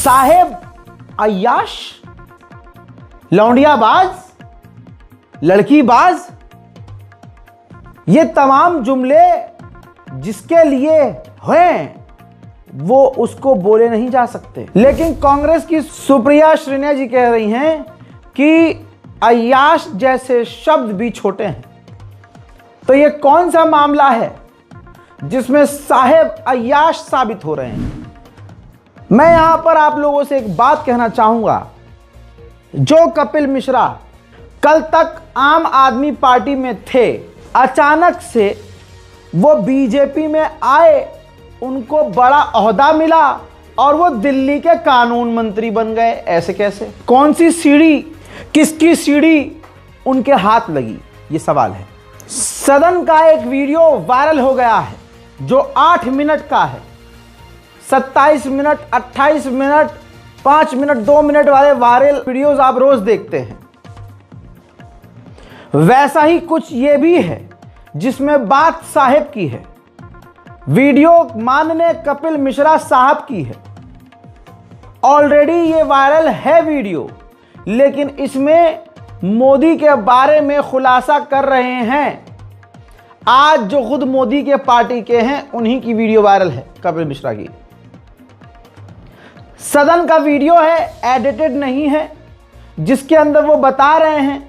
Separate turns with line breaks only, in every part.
साहेब अय्याश, लौंडियाबाज, लड़कीबाज, ये तमाम जुमले जिसके लिए हैं वो उसको बोले नहीं जा सकते। लेकिन कांग्रेस की सुप्रिया श्रीने जी कह रही हैं कि अय्याश जैसे शब्द भी छोटे हैं। तो ये कौन सा मामला है जिसमें साहेब अय्याश साबित हो रहे हैं? मैं यहां पर आप लोगों से एक बात कहना चाहूंगा। जो कपिल मिश्रा कल तक आम आदमी पार्टी में थे, अचानक से वो बीजेपी में आए, उनको बड़ा ओहदा मिला और वो दिल्ली के कानून मंत्री बन गए। ऐसे कैसे? कौन सी सीढ़ी, किसकी सीढ़ी उनके हाथ लगी, ये सवाल है। सदन का एक वीडियो वायरल हो गया है जो 8 मिनट का है। 27 मिनट, 28 मिनट, 5 मिनट, 2 मिनट वाले वायरल वीडियोस आप रोज देखते हैं। वैसा ही कुछ ये भी है जिसमें बात साहेब की है। वीडियो माननीय कपिल मिश्रा साहब की है। ऑलरेडी ये वायरल है वीडियो, लेकिन इसमें मोदी के बारे में खुलासा कर रहे हैं। आज जो खुद मोदी के पार्टी के हैं उन्हीं की वीडियो वायरल है, कपिल मिश्रा की। सदन का वीडियो है, एडिटेड नहीं है, जिसके अंदर वो बता रहे हैं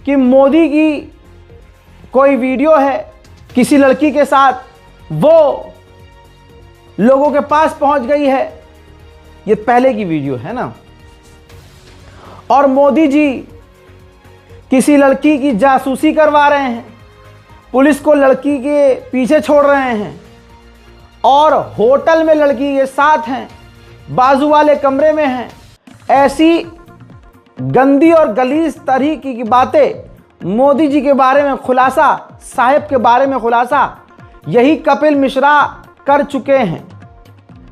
कि मोदी की कोई वीडियो है किसी लड़की के साथ, वो लोगों के पास पहुंच गई है। ये पहले की वीडियो है ना। और मोदी जी किसी लड़की की जासूसी करवा रहे हैं, पुलिस को लड़की के पीछे छोड़ रहे हैं और होटल में लड़की के साथ हैं, बाजू वाले कमरे में हैं। ऐसी गंदी और गलीज तरीके की बातें मोदी जी के बारे में खुलासा, साहिब के बारे में खुलासा यही कपिल मिश्रा कर चुके हैं,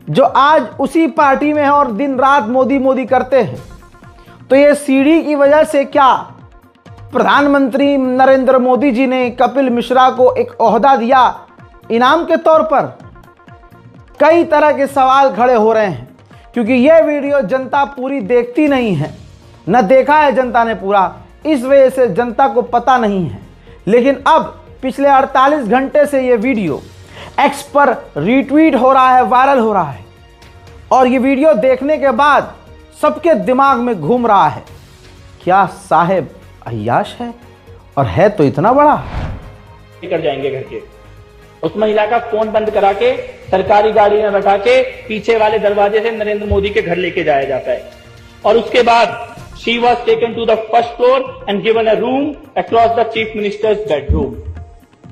जो आज उसी पार्टी में है और दिन रात मोदी मोदी करते हैं। तो ये सीढ़ी की वजह से क्या प्रधानमंत्री नरेंद्र मोदी जी ने कपिल मिश्रा को एक ओहदा दिया इनाम के तौर पर? कई तरह के सवाल खड़े हो रहे हैं, क्योंकि यह वीडियो जनता पूरी देखती नहीं है, न देखा है जनता ने पूरा, इस वजह से जनता को पता नहीं है। लेकिन अब पिछले 48 घंटे से यह वीडियो एक्स पर रीट्वीट हो रहा है, वायरल हो रहा है, और ये वीडियो देखने के बाद सबके दिमाग में घूम रहा है, क्या साहेब अय्याश है? और है तो इतना बड़ा।
लेकर जाएंगे घर के, उस महिला का फोन बंद करा के सरकारी गाड़ी में बैठा के पीछे वाले दरवाजे से नरेंद्र मोदी के घर लेके जाया जाता है। और उसके बाद she was taken to the first floor and given a room across the chief minister's bedroom.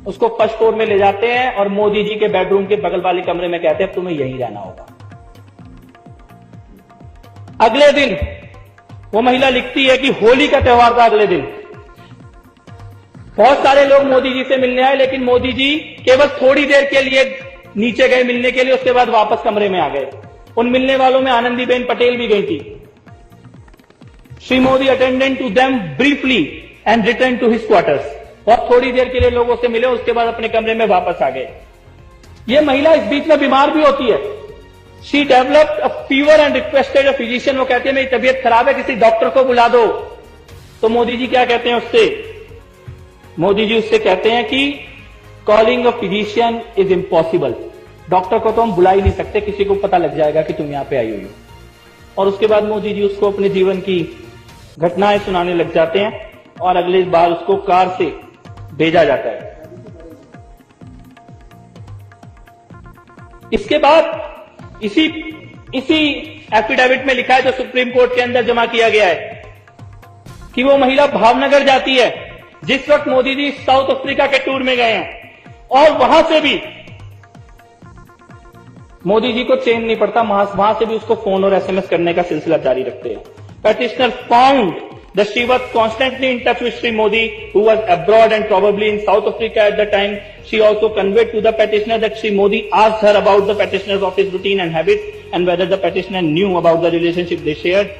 उसको फर्स्ट फ्लोर में ले जाते हैं और मोदी जी के बेडरूम के बगल वाले कमरे में कहते हैं तुम्हें यहीं रहना होगा। अगले दिन वो महिला लिखती है कि होली का त्योहार था। अगले दिन बहुत सारे लोग मोदी जी से मिलने आए, लेकिन मोदी जी केवल थोड़ी देर के लिए नीचे गए मिलने के लिए, उसके बाद वापस कमरे में आ गए। उन मिलने वालों में आनंदीबेन पटेल भी गई थी। Shri Modi attended to them briefly and return to his quarters. बहुत थोड़ी देर के लिए लोगों से मिले, उसके बाद अपने कमरे में वापस आ गए। ये महिला इस बीच में बीमार भी होती है। She developed a fever and requested a physician. वो कहते हैं मेरी तबीयत खराब है, किसी डॉक्टर को बुला दो। तो मोदी जी क्या कहते हैं उससे? मोदी जी उससे कहते हैं कि calling a physician is impossible. Doctor को तो हम बुला ही नहीं सकते, किसी को पता लग जाएगा कि तुम यहां पे आई हुई हो। और उसके बाद मोदी जी उसको अपने जीवन की घटनाएं सुनाने लग जाते हैं और अगली बार उसको कार से भेजा जाता है। इसके बाद इसी एफिडेविट में लिखा है, जो सुप्रीम कोर्ट के अंदर जमा किया गया है, कि वो महिला भावनगर जाती है जिस वक्त मोदी जी साउथ अफ्रीका के टूर में गए हैं, और वहां से भी मोदी जी को चैन नहीं पड़ता, वहां से भी उसको फोन और एसएमएस करने का सिलसिला जारी रखते हैं। Petitioner found that she was constantly in touch with Sri Modi, who was abroad and probably in South Africa at the time. She also conveyed to the petitioner that Sri Modi asked her about the petitioner's office routine and habits and whether the petitioner knew about the relationship they shared.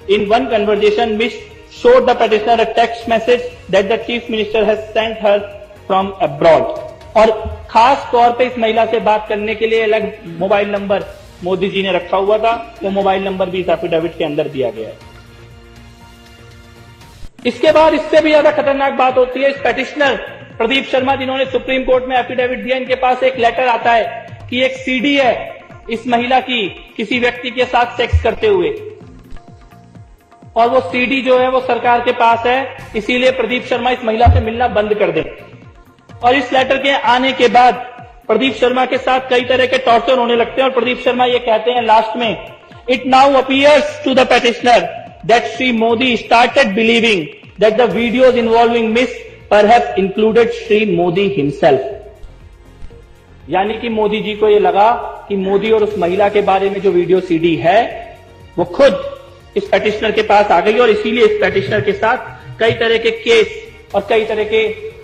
In one conversation, Miss showed the petitioner a text message that the chief minister has sent her from abroad. और खास तौर पे इस महिला से बात करने के लिए अलग मोबाइल नंबर मोदी जी ने रखा हुआ था, वो मोबाइल नंबर भी इस एफिडेविट के अंदर दिया गया है। इसके बाद इससे भी ज्यादा खतरनाक बात होती है, इस पेटिशनर प्रदीप शर्मा जिन्होंने सुप्रीम कोर्ट में एफिडेविट दिया, इनके पास एक लेटर आता है कि एक सीडी है इस महिला की किसी व्यक्ति के साथ सेक्स करते हुए, और वो सीडी जो है वो सरकार के पास है, इसीलिए प्रदीप शर्मा इस महिला से मिलना बंद कर दें। और इस लेटर के आने के बाद प्रदीप शर्मा के साथ कई तरह के टॉर्चर होने लगते हैं, और प्रदीप शर्मा ये कहते हैं लास्ट में, it now appears to the petitioner that Shri Modi started believing that the videos involving Miss perhaps included Shri Modi himself। यानी कि मोदी जी को ये लगा कि मोदी और उस महिला के बारे में जो वीडियो सीडी है वो खुद इस पेटिशनर के पास आ गई, और इसीलिए इस पेटिशनर के साथ कई तरह के केस और कई तरह के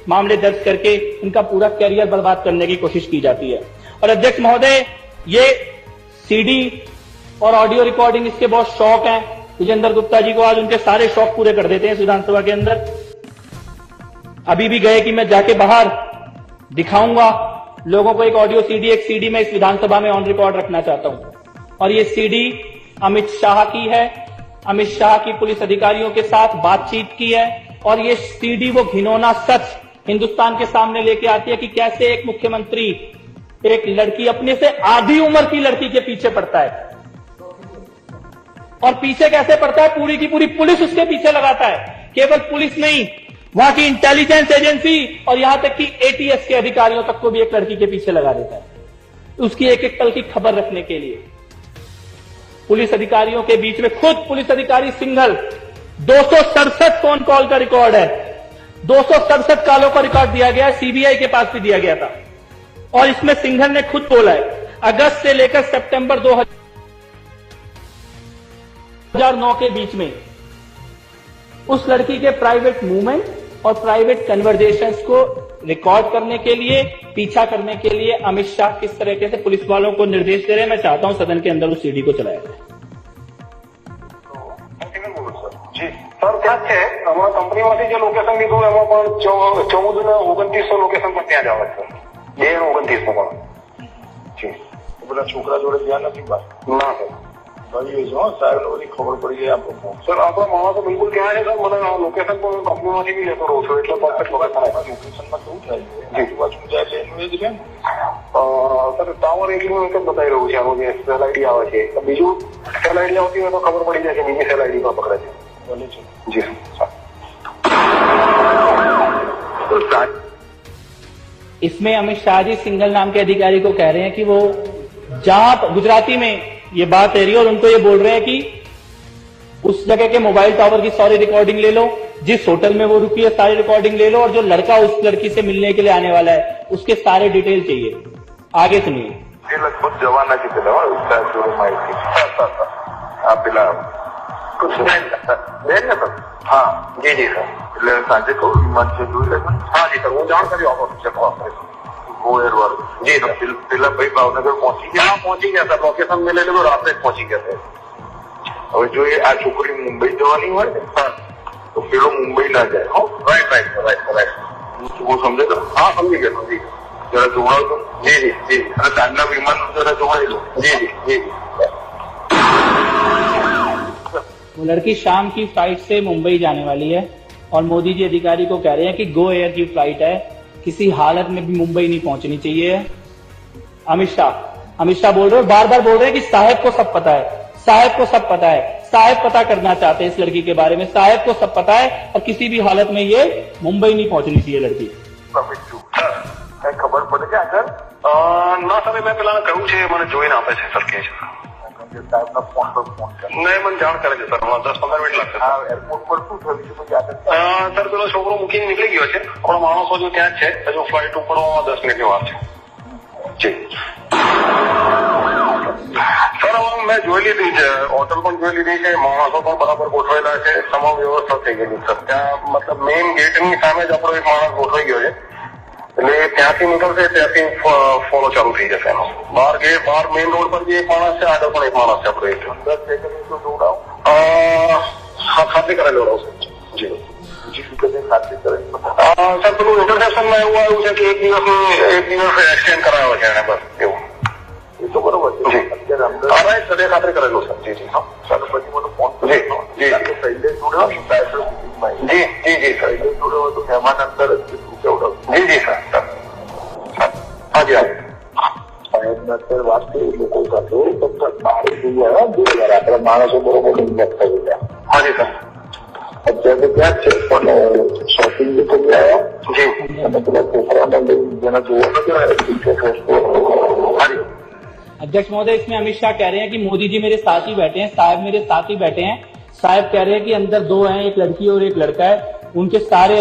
मामले दर्ज करके इनका पूरा कैरियर बर्बाद करने की कोशिश की जाती है। और अध्यक्ष महोदय, ये सीडी और ऑडियो रिकॉर्डिंग इसके बहुत शौक हैं। विजेंद्र गुप्ता जी को आज उनके सारे शौक पूरे कर देते हैं विधानसभा के अंदर। अभी भी गए कि मैं जाके बाहर दिखाऊंगा लोगों को एक ऑडियो सीडी, एक सीडी मैं इस विधानसभा में ऑन रिकॉर्ड रखना चाहता हूं, और ये सीडी अमित शाह की है। अमित शाह की पुलिस अधिकारियों के साथ बातचीत की है, और ये सीडी वो घिनौना सच हिंदुस्तान के सामने लेके आती है कि कैसे एक मुख्यमंत्री एक लड़की, अपने से आधी उम्र की लड़की के पीछे पड़ता है, और पीछे कैसे पड़ता है, पूरी की पूरी पुलिस उसके पीछे लगाता है। केवल पुलिस नहीं, वहां की इंटेलिजेंस एजेंसी और यहां तक कि एटीएस के अधिकारियों तक को भी एक लड़की के पीछे लगा देता है, उसकी एक एक पल की खबर रखने के लिए। पुलिस अधिकारियों के बीच में खुद पुलिस अधिकारी सिंघल, 267 फोन कॉल का रिकॉर्ड है, 267 कॉलों का रिकॉर्ड दिया गया है, सीबीआई के पास भी दिया गया था। और इसमें सिंघल ने खुद बोला है, अगस्त से लेकर सितंबर 2009 के बीच में उस लड़की के प्राइवेट मूवमेंट और प्राइवेट कन्वर्सेशंस को रिकॉर्ड करने के लिए, पीछा करने के लिए अमित शाह किस तरीके से पुलिस वालों को निर्देश दे रहे हैं। मैं चाहता हूं सदन के अंदर उस सीडी को चलाया जाए।
સર ત્યાં છે અમારા કંપનીમાંથી જે લોકેશન લીધું એમાં પણ 14 ને 2900 લોકેશન પર ત્યાં જ આવે છે, 2 ને 2900 પણ જી પેલા છોકરા જોડે ધ્યાન નથી બાત ના સર ભાઈ જો સાહેબ ને બધી ખબર પડી ગઈ આપણને સર આપણો માણસો બિલકુલ ક્યાં છે સર મને લોકેશન પણ કંપનીમાંથી બી લેતો રહું છું એટલે પરફેક્ટ લોકેશનમાં કેવું થાય છે જી બાજુ જાય એટલે એનું એ જ રહે સર ટાવર એકલું એક જ બતાવી રહ્યું છે આનું જે સેલ આઈડી આવે છે, બીજું સેલ આઈડી આવતી હોય તો ખબર પડી જાય કે બીજી સેલ આઈડી પર પકડે છે। जी सर।
इसमें अमित शाह जी सिंघल नाम के अधिकारी को कह रहे हैं कि वो जहां गुजराती में ये बात है रही और उनको ये बोल रहे हैं कि उस जगह के मोबाइल टावर की सारी रिकॉर्डिंग ले लो, जिस होटल में वो रुकी है सारी रिकॉर्डिंग ले लो, और जो लड़का उस लड़की से मिलने के लिए आने वाला है उसके सारे डिटेल चाहिए। आगे सुनिए।
लगभग जवाना की कुछ नहीं सर। हाँ जी जी सर એટલે સાંજે કહું મંચે જોઈ લેજો। હા જી સર હું જાણકારી આપું છું। ગોયર વાળું जी सर પેલા ભાઈ ભાવનગર પહોંચી ગયા? हाँ पहुंची गया सर, लोकेशन मिले तो रात में पहुंची गया सर। હવે જો આ છોકરી મુંબઈ જવાની હોય ને તો પેલો મુંબઈ ના જાય। હા રાઈટ રાઈટ રાઈટ રાઈટ वो समझे तो? हाँ समझी गया जी जरा જોડાવ તો जी जी जी અને સાંજના વિમાન જરા જોડાઈ લો जी जी जी।
वो लड़की शाम की फ्लाइट से मुंबई जाने वाली है, और मोदी जी अधिकारी को कह रहे हैं कि गो एयर की फ्लाइट है, किसी हालत में भी मुंबई नहीं पहुंचनी चाहिए। अमित शाह बोल रहे हैं, बार बार बोल रहे हैं कि साहब को सब पता है, साहब को सब पता है, साहब पता करना चाहते हैं इस लड़की के बारे में, साहब को सब पता है, और किसी भी हालत में ये मुंबई नहीं पहुंचनी चाहिए लड़की।
खबर पड़े क्या सर? ना सर मैं પેલા કહ્યું છે, મને જોઈને આપે છે સર કે છે સાહેબના ફોન પર ફોન કરે નહીં, મને જાણ કરે છે સર, 10-15 મિનિટ લાગશે। હા એરપોર્ટ પર શું થયું છે પછી આગળ? સર પેલો છોકરો મૂકીને નીકળી ગયો છે, આપણો માણસો જો ત્યાં જ છે, હજુ ફ્લાઇટ ઉપડવામાં 10 મિનિટની વાર છે જી સર। હવે મેં જોઈ લીધી છે, હોટલ પણ જોઈ લીધી છે, માણસો પણ બરાબર ગોઠવેલા છે, તમામ વ્યવસ્થા થઈ ગયેલી સર। ત્યાં મતલબ મેઇન ગેટની સામે જ આપણો એક માણસ ગોઠવાઈ ગયો છે, એટલે ત્યાંથી નીકળશે ત્યાંથી ફોલો ચાલુ થઈ જશે એનો। બહાર મેઇન રોડ પર બી એક માણસ છે, આગળ પણ એક માણસ છે આપણો એક। 10 સેકન્ડ તો જોડાવ ખાતરી કરેલો રહશે જી જી ખાતરી કરે સર। પેલું ઇન્ટરસેપ્શનમાં એવું આવ્યું છે કે એક દિવસ એક્સટેન્ડ કરાયો છે એને, બસ એવું એ તો બરોબર છે અત્યારે અમારે સડે ખાતરી કરેલું સર જી જી હા ચાલો પછી મને ફોન જી જી પહેલે જોડ્યો જી જી જી સર પહેલે જોડ્યો તો મહેમાન અંદર કેવડો જી જી સર હા જી અત્યારે વાત કરી લોકો સાથે ફક્ત બહાર આપણે માણસો બરોબર ઇન્વેસ્ટ કરી ગયા હા જી સર અત્યારે ત્યાં છે પણ શોપિંગ કરી આવ્યા જી અને પેલા છોકરાને જેના જોવા નથી આવ્યા
अध्यक्ष महोदय, इसमें अमित शाह कह रहे हैं कि मोदी जी मेरे साथ ही बैठे हैं, साहब मेरे साथ ही बैठे हैं। साहब कह रहे हैं कि अंदर दो हैं, एक लड़की और एक लड़का है, उनके सारे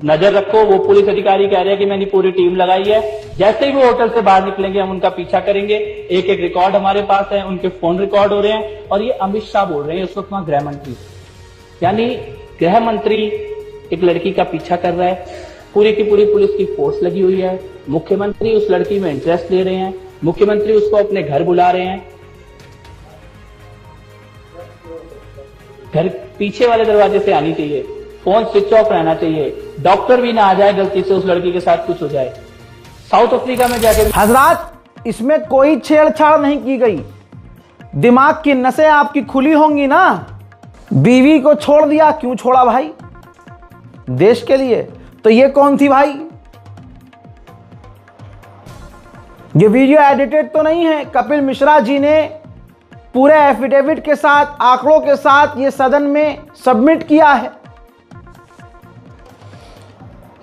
नजर रखो। वो पुलिस अधिकारी कह रहे हैं कि मैंने पूरी टीम लगाई है, जैसे ही वो होटल से बाहर निकलेंगे हम उनका पीछा करेंगे। एक एक रिकॉर्ड हमारे पास है, उनके फोन रिकॉर्ड हो रहे हैं। और ये अमित शाह बोल रहे हैं उस वक्त वहां गृह मंत्री, यानी गृह मंत्री एक लड़की का पीछा कर रहा है, पूरी की पूरी पुलिस की फोर्स लगी हुई है। मुख्यमंत्री उस लड़की में इंटरेस्ट ले रहे हैं, मुख्यमंत्री उसको अपने घर बुला रहे हैं। घर पीछे वाले दरवाजे से आनी चाहिए, फोन स्विच ऑफ रहना चाहिए, डॉक्टर भी ना आ जाए गलती से उस लड़की के साथ कुछ हो जाए। साउथ अफ्रीका में जाके
हजरात, इसमें कोई छेड़छाड़ नहीं की गई। दिमाग की नसें आपकी खुली होंगी ना। बीवी को छोड़ दिया, क्यों छोड़ा भाई? देश के लिए। तो ये कौन थी भाई? ये वीडियो एडिटेड तो नहीं है। कपिल मिश्रा जी ने पूरे एफिडेविट के साथ, आंकड़ों के साथ ये सदन में सबमिट किया है।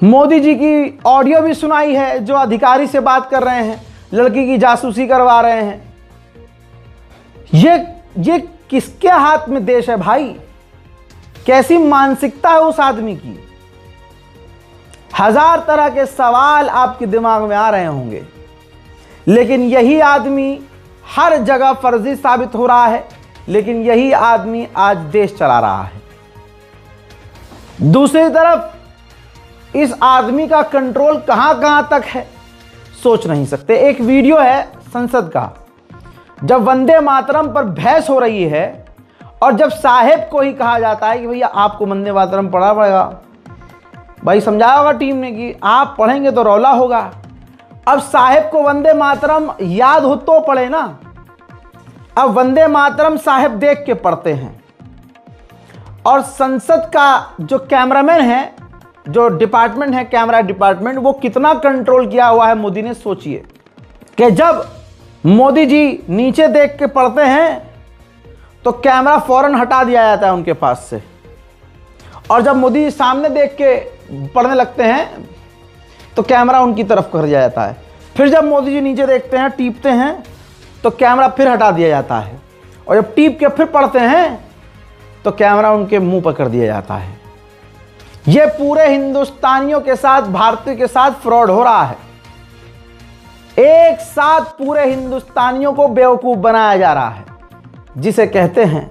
मोदी जी की ऑडियो भी सुनाई है, जो अधिकारी से बात कर रहे हैं, लड़की की जासूसी करवा रहे हैं। ये किसके हाथ में देश है भाई? कैसी मानसिकता है उस आदमी की? हजार तरह के सवाल आपके दिमाग में आ रहे होंगे, लेकिन यही आदमी हर जगह फर्जी साबित हो रहा है। लेकिन यही आदमी आज देश चला रहा है। दूसरी तरफ इस आदमी का कंट्रोल कहां कहां तक है, सोच नहीं सकते। एक वीडियो है संसद का, जब वंदे मातरम पर बहस हो रही है और जब साहेब को ही कहा जाता है कि भैया आपको वंदे मातरम पढ़ना पड़ेगा। भाई समझाया होगा टीम ने कि आप पढ़ेंगे तो रौला होगा। अब साहेब को वंदे मातरम याद हो तो पढ़े ना। अब वंदे मातरम साहेब देख के पढ़ते हैं। और संसद का जो कैमरामैन है, जो डिपार्टमेंट है, कैमरा डिपार्टमेंट, वो कितना कंट्रोल किया हुआ है मोदी ने। सोचिए कि जब मोदी जी नीचे देख के पढ़ते हैं तो कैमरा फौरन हटा दिया जाता है उनके पास से, और जब मोदी जी सामने देख के पढ़ने लगते हैं तो कैमरा उनकी तरफ कर दिया जाता है। फिर जब मोदी जी नीचे देखते हैं, टीपते हैं, तो कैमरा फिर हटा दिया जाता है, और जब टीप के फिर पढ़ते हैं तो कैमरा उनके मुंह पर कर दिया जाता है। यह पूरे हिंदुस्तानियों के साथ, भारतीयों के साथ फ्रॉड हो रहा है। एक साथ पूरे हिंदुस्तानियों को बेवकूफ बनाया जा रहा है, जिसे कहते हैं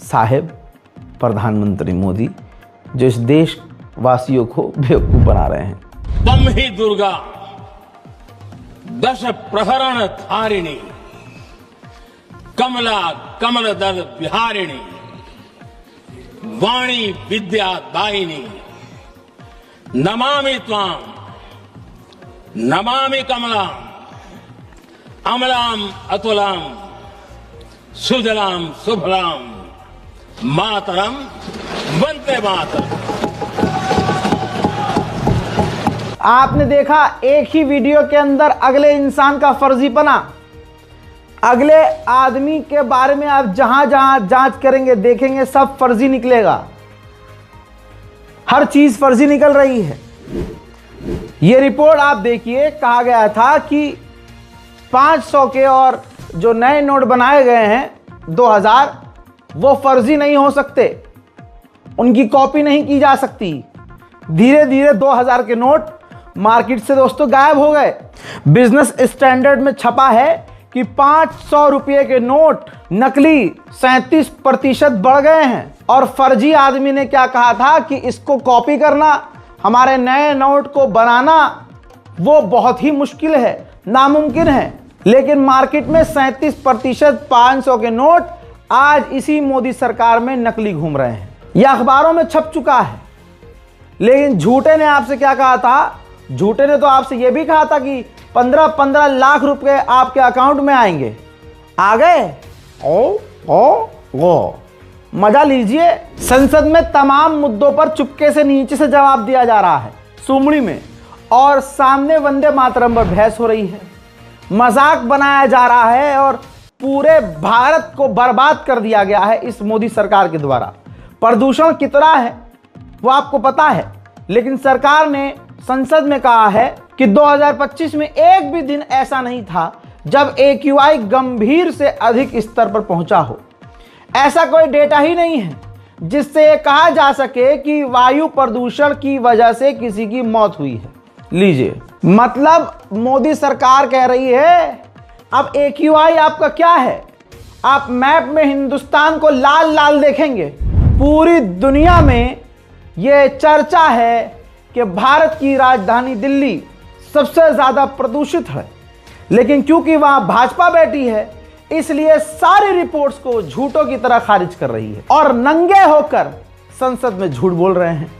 साहेब प्रधानमंत्री मोदी, जो इस देशवासियों को बेवकूफ बना रहे हैं।
तम ही दुर्गा दश प्रहरण धारिणी, कमला कमल दल विहारिणी, वाणी विद्या दायिनी, नमामि त्वाम नमामि कमलाम, अमलाम अतुलाम, सुजलाम सुफलाम, मातरम वंदे मातरम।
आपने देखा एक ही वीडियो के अंदर अगले इंसान का फर्जीपना। अगले आदमी के बारे में आप जहां जहां जांच करेंगे, देखेंगे, सब फर्जी निकलेगा। हर चीज फर्जी निकल रही है। यह रिपोर्ट आप देखिए, कहा गया था कि 500 के और जो नए नोट बनाए गए हैं 2000, वो फर्जी नहीं हो सकते, उनकी कॉपी नहीं की जा सकती। धीरे धीरे 2000 के नोट मार्केट से दोस्तों गायब हो गए। बिजनेस स्टैंडर्ड में छपा है कि 500 रुपये के नोट नकली 37% बढ़ गए हैं। और फर्जी आदमी ने क्या कहा था कि इसको कॉपी करना, हमारे नए नोट को बनाना, वो बहुत ही मुश्किल है, नामुमकिन है। लेकिन मार्केट में 37% 500 के नोट आज इसी मोदी सरकार में नकली घूम रहे हैं। यह अखबारों में छप चुका है। लेकिन झूठे ने आपसे क्या कहा था? झूठे ने तो आपसे यह भी कहा था कि 15-15 लाख रुपए आपके अकाउंट में आएंगे। आ गए? ओ मजा लीजिए। संसद में तमाम मुद्दों पर चुपके से नीचे से जवाब दिया जा रहा है, सुमड़ी में, और सामने वंदे मातरम पर बहस हो रही है, मजाक बनाया जा रहा है और पूरे भारत को बर्बाद कर दिया गया है इस मोदी सरकार के द्वारा। प्रदूषण कितना है वो आपको पता है, लेकिन सरकार ने संसद में कहा है कि 2025 में एक भी दिन ऐसा नहीं था जब AQI गंभीर से अधिक स्तर पर पहुंचा हो। ऐसा कोई डेटा ही नहीं है जिससे ये कहा जा सके कि वायु प्रदूषण की वजह से किसी की मौत हुई है। लीजिए, मतलब मोदी सरकार कह रही है अब AQI आपका क्या है, आप मैप में हिंदुस्तान को लाल लाल देखेंगे। पूरी दुनिया में ये चर्चा है कि भारत की राजधानी दिल्ली सबसे ज्यादा प्रदूषित है, लेकिन क्योंकि वहां भाजपा बैठी है इसलिए सारी रिपोर्ट्स को झूठों की तरह खारिज कर रही है और नंगे होकर संसद में झूठ बोल रहे हैं।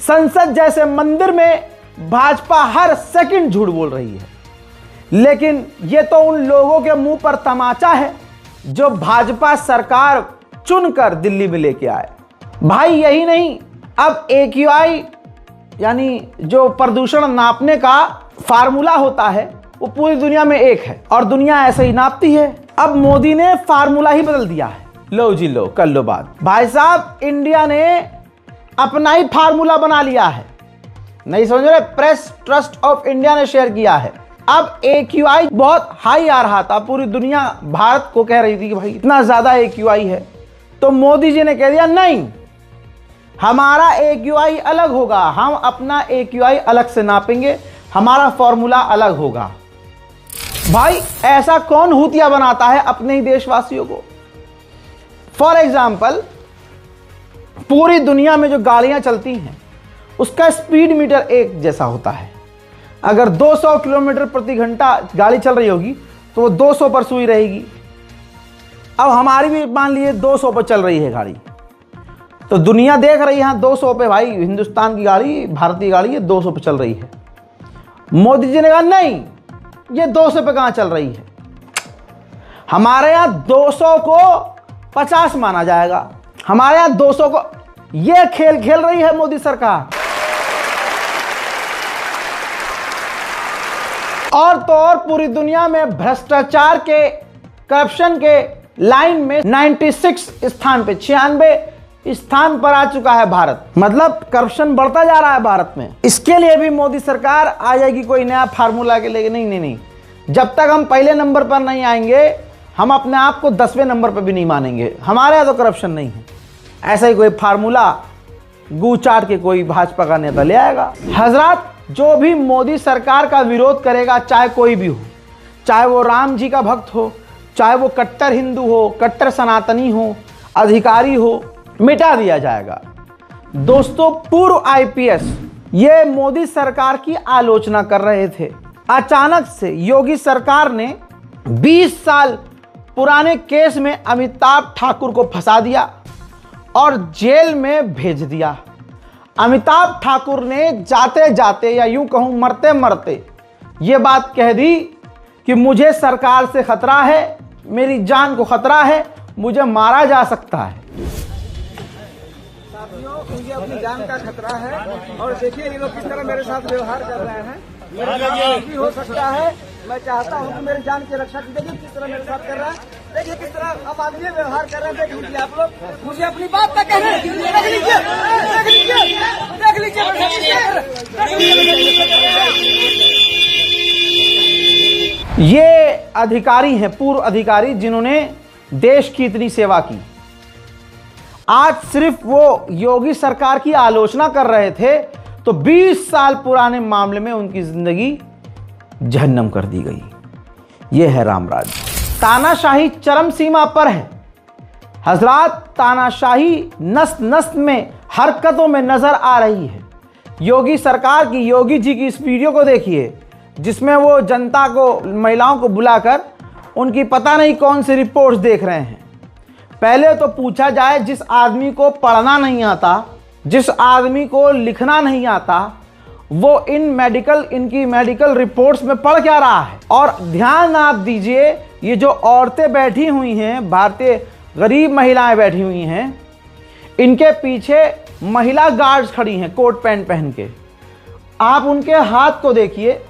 संसद जैसे मंदिर में भाजपा हर सेकंड झूठ बोल रही है, लेकिन यह तो उन लोगों के मुंह पर तमाचा है जो भाजपा सरकार चुनकर दिल्ली में लेके आए। भाई यही नहीं, अब AQI यानी जो प्रदूषण नापने का फार्मूला होता है वो पूरी दुनिया में एक है और दुनिया ऐसे ही नापती है। अब मोदी ने फार्मूला ही बदल दिया है। लो जी लो, कर लो बात। भाई साहब, इंडिया ने अपना ही फार्मूला बना लिया है। नहीं समझ रहे? प्रेस ट्रस्ट ऑफ इंडिया ने शेयर किया है। अब AQI बहुत हाई आ रहा था, पूरी दुनिया भारत को कह रही थी कि भाई इतना ज्यादा AQI है, तो मोदी जी ने कह दिया नहीं, हमारा AQI अलग होगा, हम अपना AQI अलग से नापेंगे, हमारा फॉर्मूला अलग होगा। भाई ऐसा कौन हुतिया बनाता है अपने ही देशवासियों को? फॉर एग्जाम्पल, पूरी दुनिया में जो गाड़ियां चलती हैं उसका स्पीड मीटर एक जैसा होता है। अगर 200 किलोमीटर प्रति घंटा गाड़ी चल रही होगी तो वो 200 पर सुई रहेगी। अब हमारी भी मान लीजिए 200 पर चल रही है गाड़ी, तो दुनिया देख रही है हाँ 200 पे, भाई हिंदुस्तान की गाड़ी, भारतीय गाड़ी है 200 पे चल रही है। मोदी जी ने कहा नहीं, ये 200 पे कहां चल रही है, हमारे यहां 200 को 50 माना जाएगा, हमारे यहां 200 को। ये खेल खेल रही है मोदी सरकार। और तो और पूरी दुनिया में भ्रष्टाचार के, करप्शन के लाइन में 96 स्थान पे, 96 स्थान पर आ चुका है भारत। मतलब करप्शन बढ़ता जा रहा है भारत में। इसके लिए भी मोदी सरकार आ जाएगी कोई नया फार्मूला के लिए। नहीं, जब तक हम पहले नंबर पर नहीं आएंगे हम अपने आप को 10वें नंबर पर भी नहीं मानेंगे। हमारे यहाँ तो करप्शन नहीं है। ऐसा ही कोई फार्मूला गू चाट के कोई भाजपा का नेता ले आएगा। हजरात, जो भी मोदी सरकार का विरोध करेगा, चाहे कोई भी हो, चाहे वो राम जी का भक्त हो, चाहे वो कट्टर हिंदू हो, कट्टर सनातनी हो, अधिकारी हो, मिटा दिया जाएगा। दोस्तों, पूर्व IPS ये मोदी सरकार की आलोचना कर रहे थे। अचानक से योगी सरकार ने 20 साल पुराने केस में अमिताभ ठाकुर को फंसा दिया और जेल में भेज दिया। अमिताभ ठाकुर ने जाते जाते, या यूं कहूं मरते मरते, ये बात कह दी कि मुझे सरकार से खतरा है, मेरी जान को खतरा है, मुझे मारा जा सकता है।
मुझे अपनी जान का खतरा है और देखिए ये लोग किस तरह मेरे साथ व्यवहार कर रहे हैं। मेरे साथ भी हो सकता है, मैं चाहता हूँ कि मेरी जान की रक्षा की। देखिए किस तरह मेरे साथ कर रहा है, देखिए किस तरह अब आदमी व्यवहार कर रहे हैं। देख लीजिए आप लोग, मुझे अपनी बात तक कहना है। देख लीजिए, देख लीजिए, देख लीजिए।
ये अधिकारी हैं, पूर्व अधिकारी, जिन्होंने देश की इतनी सेवा की। आज सिर्फ वो योगी सरकार की आलोचना कर रहे थे तो 20 साल पुराने मामले में उनकी जिंदगी जहन्नम कर दी गई। यह है रामराज। तानाशाही चरम सीमा पर है हजरात। तानाशाही नस नस में, हरकतों में नजर आ रही है। योगी सरकार की, योगी जी की इस वीडियो को देखिए जिसमें वो जनता को, महिलाओं को बुलाकर उनकी पता नहीं कौन सी रिपोर्ट्स देख रहे हैं। पहले तो पूछा जाए, जिस आदमी को पढ़ना नहीं आता, जिस आदमी को लिखना नहीं आता, वो इनकी मेडिकल रिपोर्ट्स में पढ़ क्या रहा है। और ध्यान आप दीजिए, ये जो औरतें बैठी हुई हैं, भारतीय गरीब महिलाएं बैठी हुई हैं, इनके पीछे महिला गार्ड्स खड़ी हैं कोट पैंट पहन के। आप उनके हाथ को देखिए,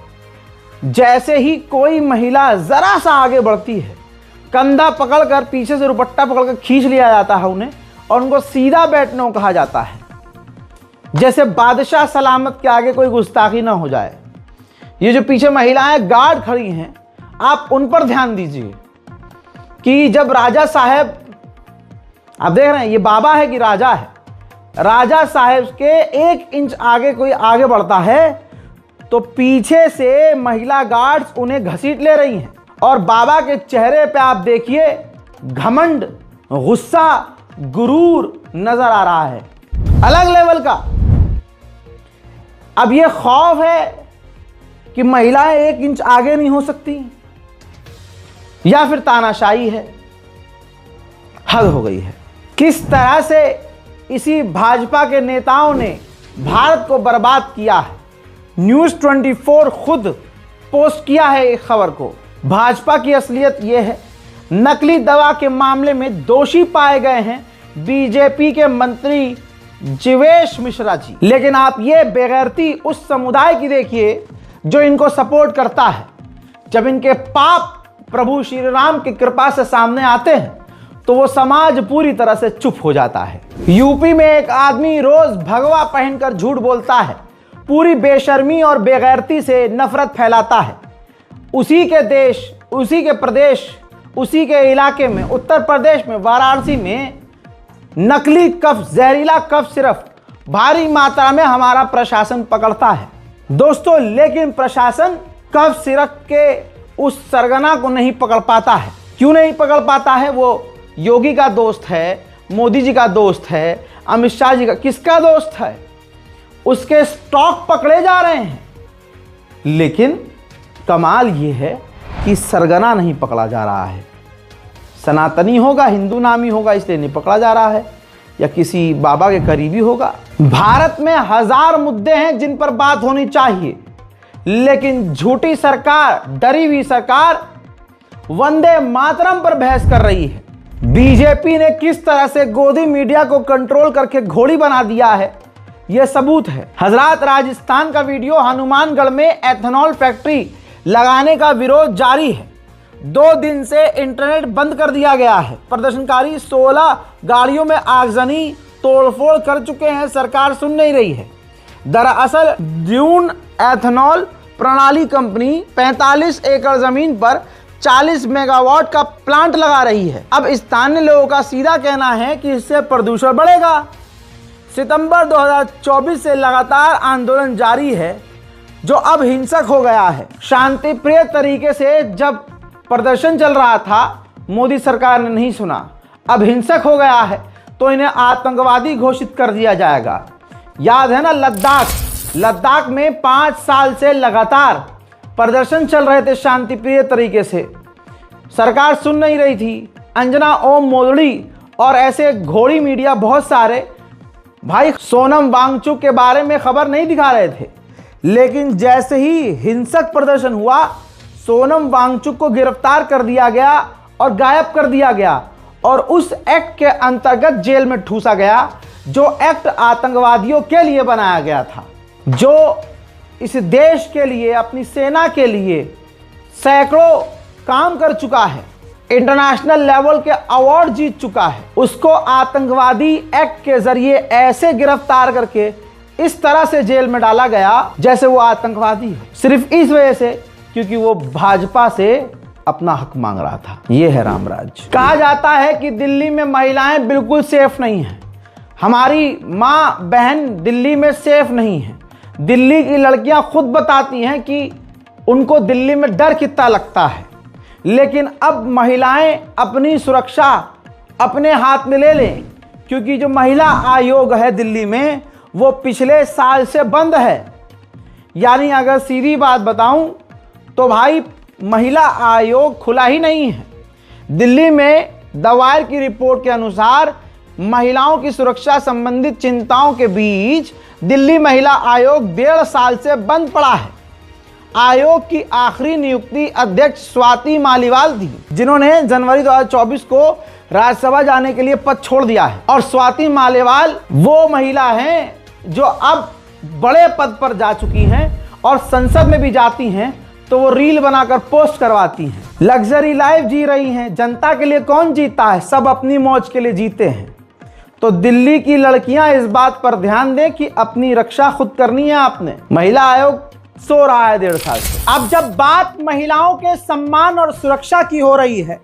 जैसे ही कोई महिला जरा सा आगे बढ़ती है, कंधा पकड़कर पीछे से दुपट्टा पकड़कर खींच लिया जाता है उन्हें, और उनको सीधा बैठने को कहा जाता है, जैसे बादशाह सलामत के आगे कोई गुस्ताखी ना हो जाए। ये जो पीछे महिलाएं गार्ड खड़ी हैं, आप उन पर ध्यान दीजिए कि जब राजा साहब, आप देख रहे हैं ये बाबा है कि राजा है, राजा साहब के 1 इंच आगे कोई आगे बढ़ता है तो पीछे से महिला गार्ड्स उन्हें घसीट ले रही हैं। और बाबा के चेहरे पे आप देखिए घमंड, गुस्सा, गुरूर नजर आ रहा है, अलग लेवल का। अब ये खौफ है कि महिलाएं 1 इंच आगे नहीं हो सकती, या फिर तानाशाही है। हद हो गई है। किस तरह से इसी भाजपा के नेताओं ने भारत को बर्बाद किया है। न्यूज़ 24 खुद पोस्ट किया है एक खबर को। भाजपा की असलियत यह है, नकली दवा के मामले में दोषी पाए गए हैं बीजेपी के मंत्री जीवेश मिश्रा जी। लेकिन आप ये बेगैरती उस समुदाय की देखिए जो इनको सपोर्ट करता है। जब इनके पाप प्रभु श्री राम की कृपा से सामने आते हैं तो वो समाज पूरी तरह से चुप हो जाता है। यूपी में एक आदमी रोज भगवा पहनकर झूठ बोलता है, पूरी बेशर्मी और बेगैरती से नफरत फैलाता है। उसी के देश, उसी के प्रदेश, उसी के इलाके में, उत्तर प्रदेश में वाराणसी में नकली कफ, जहरीला कफ सिर्फ भारी मात्रा में हमारा प्रशासन पकड़ता है दोस्तों। लेकिन प्रशासन कफ सिरप के उस सरगना को नहीं पकड़ पाता है। क्यों नहीं पकड़ पाता है? वो योगी का दोस्त है, मोदी जी का दोस्त है, अमित शाह जी का, किसका दोस्त है? उसके स्टॉक पकड़े जा रहे हैं। लेकिन कमाल ये है कि सरगना नहीं पकड़ा जा रहा है। सनातनी होगा, हिंदू नामी होगा, इसलिए नहीं पकड़ा जा रहा है, या किसी बाबा के करीबी होगा। भारत में 1000 मुद्दे हैं जिन पर बात होनी चाहिए, लेकिन झूठी सरकार, डरी हुई सरकार वंदे मातरम पर बहस कर रही है। बीजेपी ने किस तरह से गोदी मीडिया को कंट्रोल करके घोड़ी बना दिया है, यह सबूत है। हजरात, राजस्थान का वीडियो, हनुमानगढ़ में एथेनॉल फैक्ट्री लगाने का विरोध जारी है। 2 दिन से इंटरनेट बंद कर दिया गया है। प्रदर्शनकारी 16 गाड़ियों में आगजनी, तोड़फोड़ कर चुके हैं, सरकार सुन नहीं रही है। दरअसल ड्यून एथेनॉल प्रणाली कंपनी 45 एकड़ जमीन पर 40 मेगावाट का प्लांट लगा रही है। अब स्थानीय लोगों का सीधा कहना है कि इससे प्रदूषण बढ़ेगा। सितंबर 2024 से लगातार आंदोलन जारी है, जो अब हिंसक हो गया है। शांतिप्रिय तरीके से जब प्रदर्शन चल रहा था, मोदी सरकार ने नहीं सुना। अब हिंसक हो गया है तो इन्हें आतंकवादी घोषित कर दिया जाएगा। याद है ना, लद्दाख में 5 साल से लगातार प्रदर्शन चल रहे थे शांतिप्रिय तरीके से, सरकार सुन नहीं रही थी। अंजना ओम मोदड़ी और ऐसे घोड़ी मीडिया बहुत सारे भाई सोनम वांगचुक के बारे में खबर नहीं दिखा रहे थे। लेकिन जैसे ही हिंसक प्रदर्शन हुआ, सोनम वांगचुक को गिरफ्तार कर दिया गया और गायब कर दिया गया, और उस एक्ट के अंतर्गत जेल में ठूसा गया, जो एक्ट आतंकवादियों के लिए बनाया गया था, जो इस देश के लिए, अपनी सेना के लिए सैकड़ों काम कर चुका है, इंटरनेशनल लेवल के अवार्ड जीत चुका है। उसको आतंकवादी एक्ट के जरिए ऐसे गिरफ्तार करके इस तरह से जेल में डाला गया जैसे वो आतंकवादी है, सिर्फ इस वजह से क्योंकि वो भाजपा से अपना हक मांग रहा था। ये है रामराज। कहा जाता है कि दिल्ली में महिलाएं बिल्कुल सेफ नहीं हैं। हमारी माँ बहन दिल्ली में सेफ नहीं है। दिल्ली की लड़कियां खुद बताती हैं कि उनको दिल्ली में डर कितना लगता है। लेकिन अब महिलाएं अपनी सुरक्षा अपने हाथ में ले लें, क्योंकि जो महिला आयोग है दिल्ली में, वो पिछले साल से बंद है। यानी अगर सीधी बात बताऊं तो भाई महिला आयोग खुला ही नहीं है। दिल्ली में द वायर की रिपोर्ट के अनुसार महिलाओं की सुरक्षा संबंधित चिंताओं के बीच दिल्ली महिला आयोग 1.5 साल से बंद पड़ा है। आयोग की आखिरी नियुक्ति अध्यक्ष स्वाति मालीवाल थी, जिन्होंने जनवरी 2024 को राज्यसभा जाने के लिए पद छोड़ दिया है। और स्वाति मालीवाल वो महिला हैं जो अब बड़े पद पर जा चुकी हैं और संसद में भी जाती हैं तो वो रील बनाकर पोस्ट करवाती हैं, लग्जरी लाइफ जी रही हैं। जनता के लिए कौन जीता है, सब अपनी मौज के लिए जीते हैं। तो दिल्ली की लड़कियां इस बात पर ध्यान दें कि अपनी रक्षा खुद करनी है आपने। महिला आयोग सो रहा है 1.5 साल से। अब जब बात महिलाओं के सम्मान और सुरक्षा की हो रही है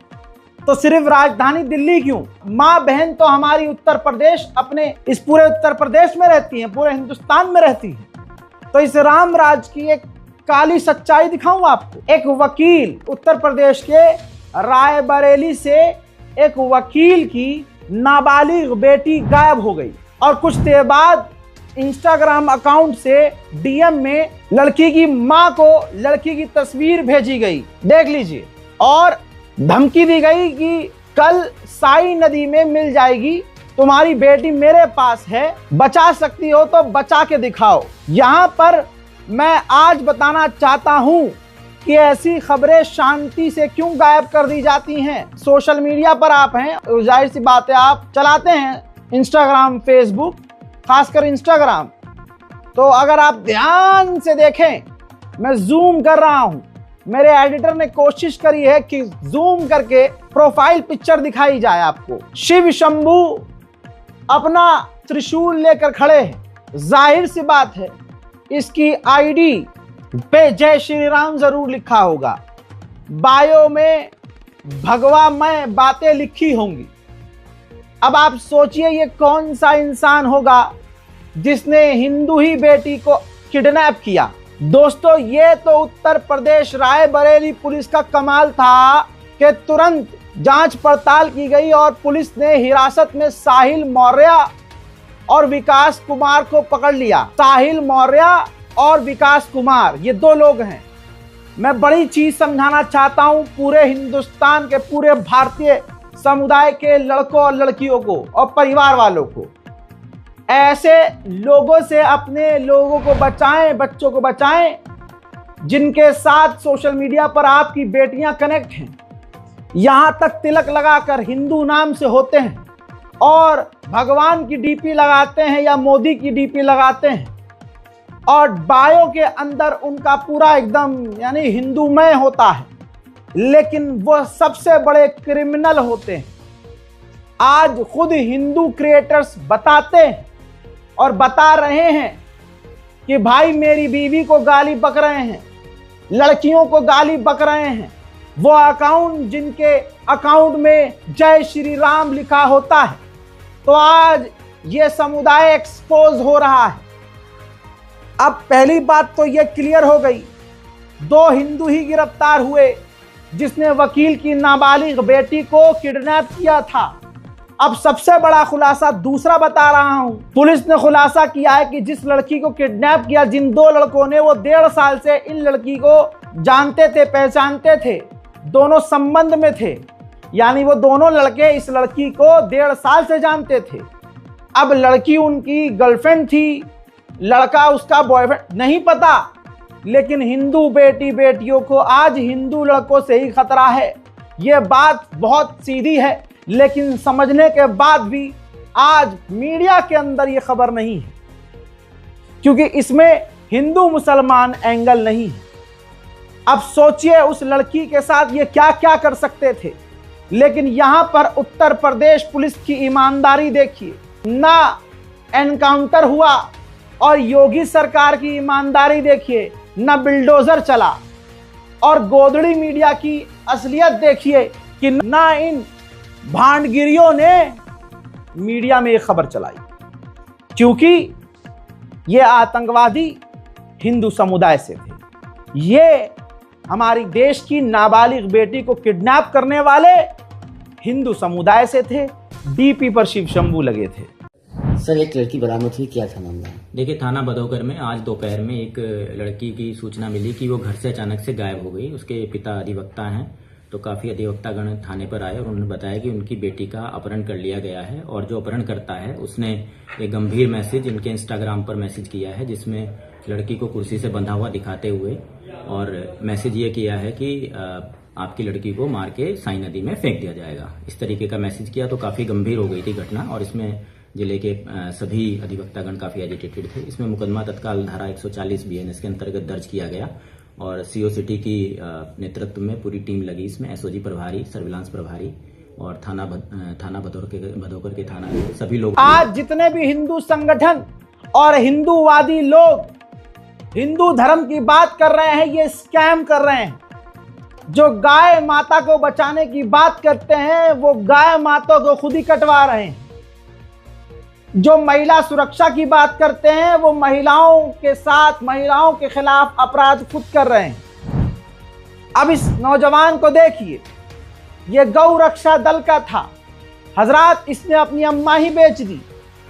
तो सिर्फ राजधानी दिल्ली क्यों, माँ बहन तो हमारी उत्तर प्रदेश, अपने इस पूरे उत्तर प्रदेश में रहती हैं, पूरे हिंदुस्तान में रहती हैं। तो इस राम राज की एक काली सच्चाई दिखाऊं आपको। एक वकील, उत्तर प्रदेश के रायबरेली से एक वकील की नाबालिग बेटी गायब हो गई और कुछ देर बाद इंस्टाग्राम अकाउंट से डीएम में लड़की की मां को लड़की की तस्वीर भेजी गई, देख लीजिए, और धमकी दी गई कि कल साई नदी में मिल जाएगी, तुम्हारी बेटी मेरे पास है, बचा सकती हो तो बचा के दिखाओ। यहां पर मैं आज बताना चाहता हूं कि ऐसी खबरें शांति से क्यों गायब कर दी जाती हैं। सोशल मीडिया पर आप हैं, जाहिर सी बात है आप चलाते हैं इंस्टाग्राम, फेसबुक, खासकर इंस्टाग्राम। तो अगर आप ध्यान से देखें, मैं जूम कर रहा हूं, मेरे एडिटर ने कोशिश करी है कि जूम करके प्रोफाइल पिक्चर दिखाई जाए आपको। शिव शंभू अपना त्रिशूल लेकर खड़े हैं। जाहिर सी बात है इसकी आईडी पे जय श्री राम जरूर लिखा होगा, बायो में भगवामय बातें लिखी होंगी। अब आप सोचिए ये कौन सा इंसान होगा जिसने हिंदू ही बेटी को किडनैप किया। दोस्तों, ये तो उत्तर प्रदेश रायबरेली पुलिस का कमाल था कि तुरंत जांच पड़ताल की गई और पुलिस ने हिरासत में साहिल मौर्य और विकास कुमार को पकड़ लिया। साहिल मौर्य और विकास कुमार, ये 2 लोग हैं। मैं बड़ी चीज समझाना चाहता हूं पूरे हिंदुस्तान के, पूरे भारतीय समुदाय के लड़कों और लड़कियों को और परिवार वालों को, ऐसे लोगों से अपने लोगों को बचाएं, बच्चों को बचाएं जिनके साथ सोशल मीडिया पर आपकी बेटियां कनेक्ट हैं। यहां तक तिलक लगाकर हिंदू नाम से होते हैं और भगवान की डीपी लगाते हैं या मोदी की डीपी लगाते हैं और बायो के अंदर उनका पूरा एकदम यानी हिंदूमय होता है, लेकिन वो सबसे बड़े क्रिमिनल होते हैं। आज खुद हिंदू क्रिएटर्स बताते हैं और बता रहे हैं कि भाई मेरी बीवी को गाली बक रहे हैं, लड़कियों को गाली बक रहे हैं। वो अकाउंट जिनके अकाउंट में जय श्री राम लिखा होता है, तो आज ये समुदाय एक्सपोज हो रहा है। अब पहली बात तो ये क्लियर हो गई, 2 हिंदू ही गिरफ्तार हुए जिसने वकील की नाबालिग बेटी को किडनैप किया था। अब सबसे बड़ा खुलासा दूसरा बता रहा हूं। पुलिस ने खुलासा किया है कि जिस लड़की को किडनैप किया, जिन 2 लड़कों ने, वो 1.5 साल से इन लड़की को जानते थे, पहचानते थे, दोनों संबंध में थे। यानी वो दोनों लड़के इस लड़की को 1.5 साल से जानते थे। अब लड़की उनकी गर्लफ्रेंड थी, लड़का उसका बॉयफ्रेंड, नहीं पता, लेकिन हिंदू बेटियों को आज हिंदू लड़कों से ही खतरा है। ये बात बहुत सीधी है, लेकिन समझने के बाद भी आज मीडिया के अंदर ये खबर नहीं है, क्योंकि इसमें हिंदू मुसलमान एंगल नहीं है। अब सोचिए उस लड़की के साथ ये क्या क्या कर सकते थे, लेकिन यहां पर उत्तर प्रदेश पुलिस की ईमानदारी देखिए, ना एनकाउंटर हुआ, और योगी सरकार की ईमानदारी देखिए, ना बिल्डोजर चला, और गोदड़ी मीडिया की असलियत देखिए कि ना इन भांडगिरियों ने मीडिया में एक खबर चलाई, क्योंकि ये आतंकवादी हिंदू समुदाय से थे। ये हमारी देश की नाबालिग बेटी को किडनैप करने वाले हिंदू समुदाय से थे। डीपी पर शिव शंभू लगे थे।
सर, एक लड़की बरामद हुई, क्या था मामला?
देखिए, थाना भदौकर में आज दोपहर में एक लड़की की सूचना मिली कि वो घर से अचानक से गायब हो गई। उसके पिता अधिवक्ता हैं तो काफ़ी अधिवक्तागण थाने पर आए और उन्होंने बताया कि उनकी बेटी का अपहरण कर लिया गया है और जो अपहरण करता है उसने एक गंभीर मैसेज इनके इंस्टाग्राम पर मैसेज किया है, जिसमें लड़की को कुर्सी से बंधा हुआ दिखाते हुए और मैसेज ये किया है कि आपकी लड़की को मार के साई नदी में फेंक दिया जाएगा। इस तरीके का मैसेज किया तो काफ़ी गंभीर हो गई थी घटना और इसमें जिले के सभी अधिवक्तागण काफ़ी एजिटेटेड थे। इसमें मुकदमा तत्काल धारा 140 BNS के अंतर्गत दर्ज किया गया और CO सिटी की नेतृत्व में पूरी टीम लगी। इसमें SOG प्रभारी, सर्विलांस प्रभारी और थाना भदोकर के थाना सभी लोग।
आज जितने भी हिंदू संगठन और हिंदूवादी लोग हिंदू धर्म की बात कर रहे हैं, ये स्कैम कर रहे हैं। जो गाय माता को बचाने की बात करते हैं वो गाय माता को खुद ही कटवा रहे हैं। जो महिला सुरक्षा की बात करते हैं वो महिलाओं के साथ, महिलाओं के खिलाफ अपराध खुद कर रहे हैं। अब इस नौजवान को देखिए, ये गौ रक्षा दल का था हजरात, इसने अपनी अम्मा ही बेच दी।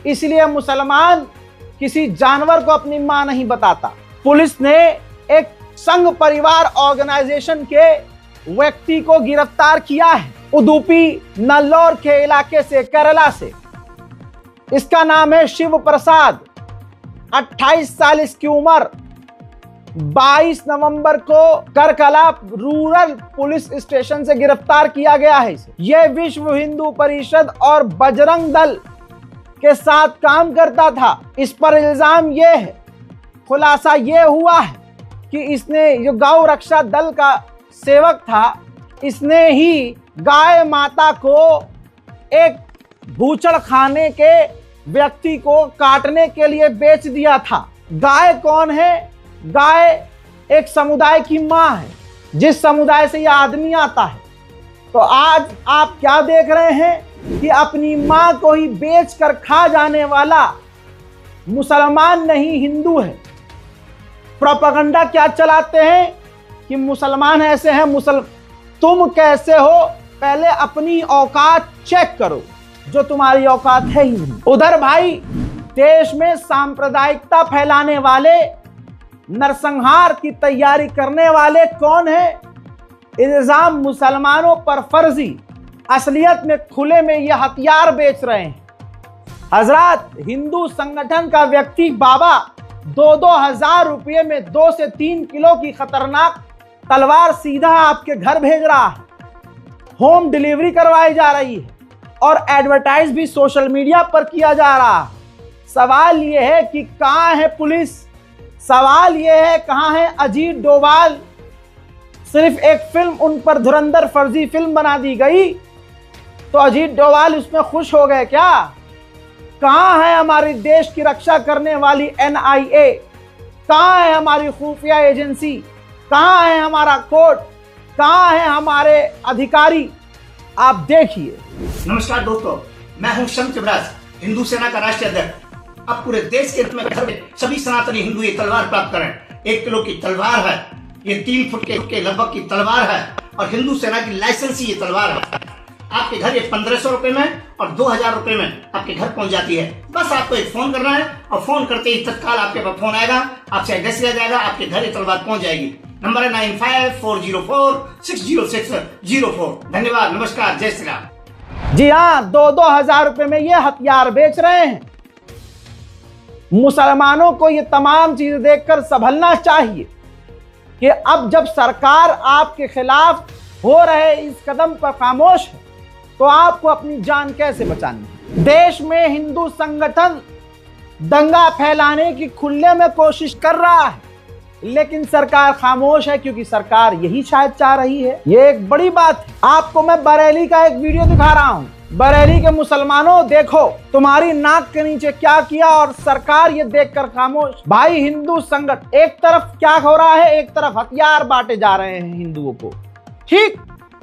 इसलिए मुसलमान किसी जानवर को अपनी मां नहीं बताता। पुलिस ने एक संघ परिवार ऑर्गेनाइजेशन के व्यक्ति को गिरफ्तार किया है, उदुपी नल्लौर के इलाके से, केरला से। इसका नाम है शिव प्रसाद, 28 साल इसकी उम्र। 22 नवंबर को करकला रूरल पुलिस स्टेशन से गिरफ्तार किया गया है इसे। यह विश्व हिंदू परिषद और बजरंग दल के साथ काम करता था। इस पर इल्जाम यह है, खुलासा यह हुआ है कि इसने, जो गौ रक्षा दल का सेवक था, इसने ही गाय माता को एक बूचड़ खाने के व्यक्ति को काटने के लिए बेच दिया था। गाय कौन है? गाय एक समुदाय की मां है, जिस समुदाय से यह आदमी आता है। तो आज आप क्या देख रहे हैं कि अपनी मां को ही बेच कर खा जाने वाला मुसलमान नहीं हिंदू है। प्रोपेगेंडा क्या चलाते हैं कि मुसलमान ऐसे हैं। तुम कैसे हो, पहले अपनी औकात चेक करो, जो तुम्हारी औकात है ही नहीं। उधर भाई देश में सांप्रदायिकता फैलाने वाले, नरसंहार की तैयारी करने वाले कौन है? इल्जाम मुसलमानों पर फर्जी, असलियत में खुले में ये हथियार बेच रहे हैं। हजरात, हिंदू संगठन का व्यक्ति बाबा 2-2 हजार रुपये में 2 से 3 किलो की खतरनाक तलवार सीधा आपके घर भेज रहा है। होम डिलीवरी करवाई जा रही है और एडवर्टाइज भी सोशल मीडिया पर किया जा रहा है। सवाल यह है कि कहां है पुलिस? सवाल यह है कहां है अजीत डोभाल? सिर्फ एक फिल्म उन पर धुरंधर फर्जी फिल्म बना दी गई तो अजीत डोभाल उसमें खुश हो गए क्या? कहां है हमारे देश की रक्षा करने वाली NIA? कहां है हमारी खुफिया एजेंसी? कहां है हमारा कोर्ट? कहां है हमारे अधिकारी? आप देखिए।
नमस्कार दोस्तों, मैं हूं शम्स इब्राज, हिंदू सेना का राष्ट्रीय अध्यक्ष। अब पूरे देश के में सभी सनातनी हिंदू ये तलवार प्राप्त करें। 1 किलो की तलवार है, ये 3 फुट के लगभग की तलवार है और हिंदू सेना की लाइसेंसी ये तलवार है। आपके घर ये 1500 रुपए में और 2000 रुपए में आपके घर पहुंच जाती है। बस आपको एक फोन करना है और फोन करते ही तत्काल आपके पास फोन आएगा, आपसे एड्रेस लिया जाएगा, आपके घर ये तलवार पहुंच जाएगी। नंबर है 9540460604। धन्यवाद, नमस्कार, जय श्री राम।
जी हाँ, 2-2 हजार रुपए में ये हथियार बेच रहे हैं। मुसलमानों को ये तमाम चीजें देखकर संभलना चाहिए कि अब जब सरकार आपके खिलाफ हो रहे इस कदम पर खामोश है तो आपको अपनी जान कैसे बचानी है। देश में हिंदू संगठन दंगा फैलाने की खुले में कोशिश कर रहा है, लेकिन सरकार खामोश है क्योंकि सरकार यही शायद चाह रही है। ये एक बड़ी बात है। आपको मैं बरेली का एक वीडियो दिखा रहा हूं। बरेली के मुसलमानों, देखो तुम्हारी नाक के नीचे क्या किया और सरकार ये देखकर खामोश। भाई, हिंदू संगठन एक तरफ क्या हो रहा है, एक तरफ हथियार बांटे जा रहे हैं हिंदुओं को, ठीक,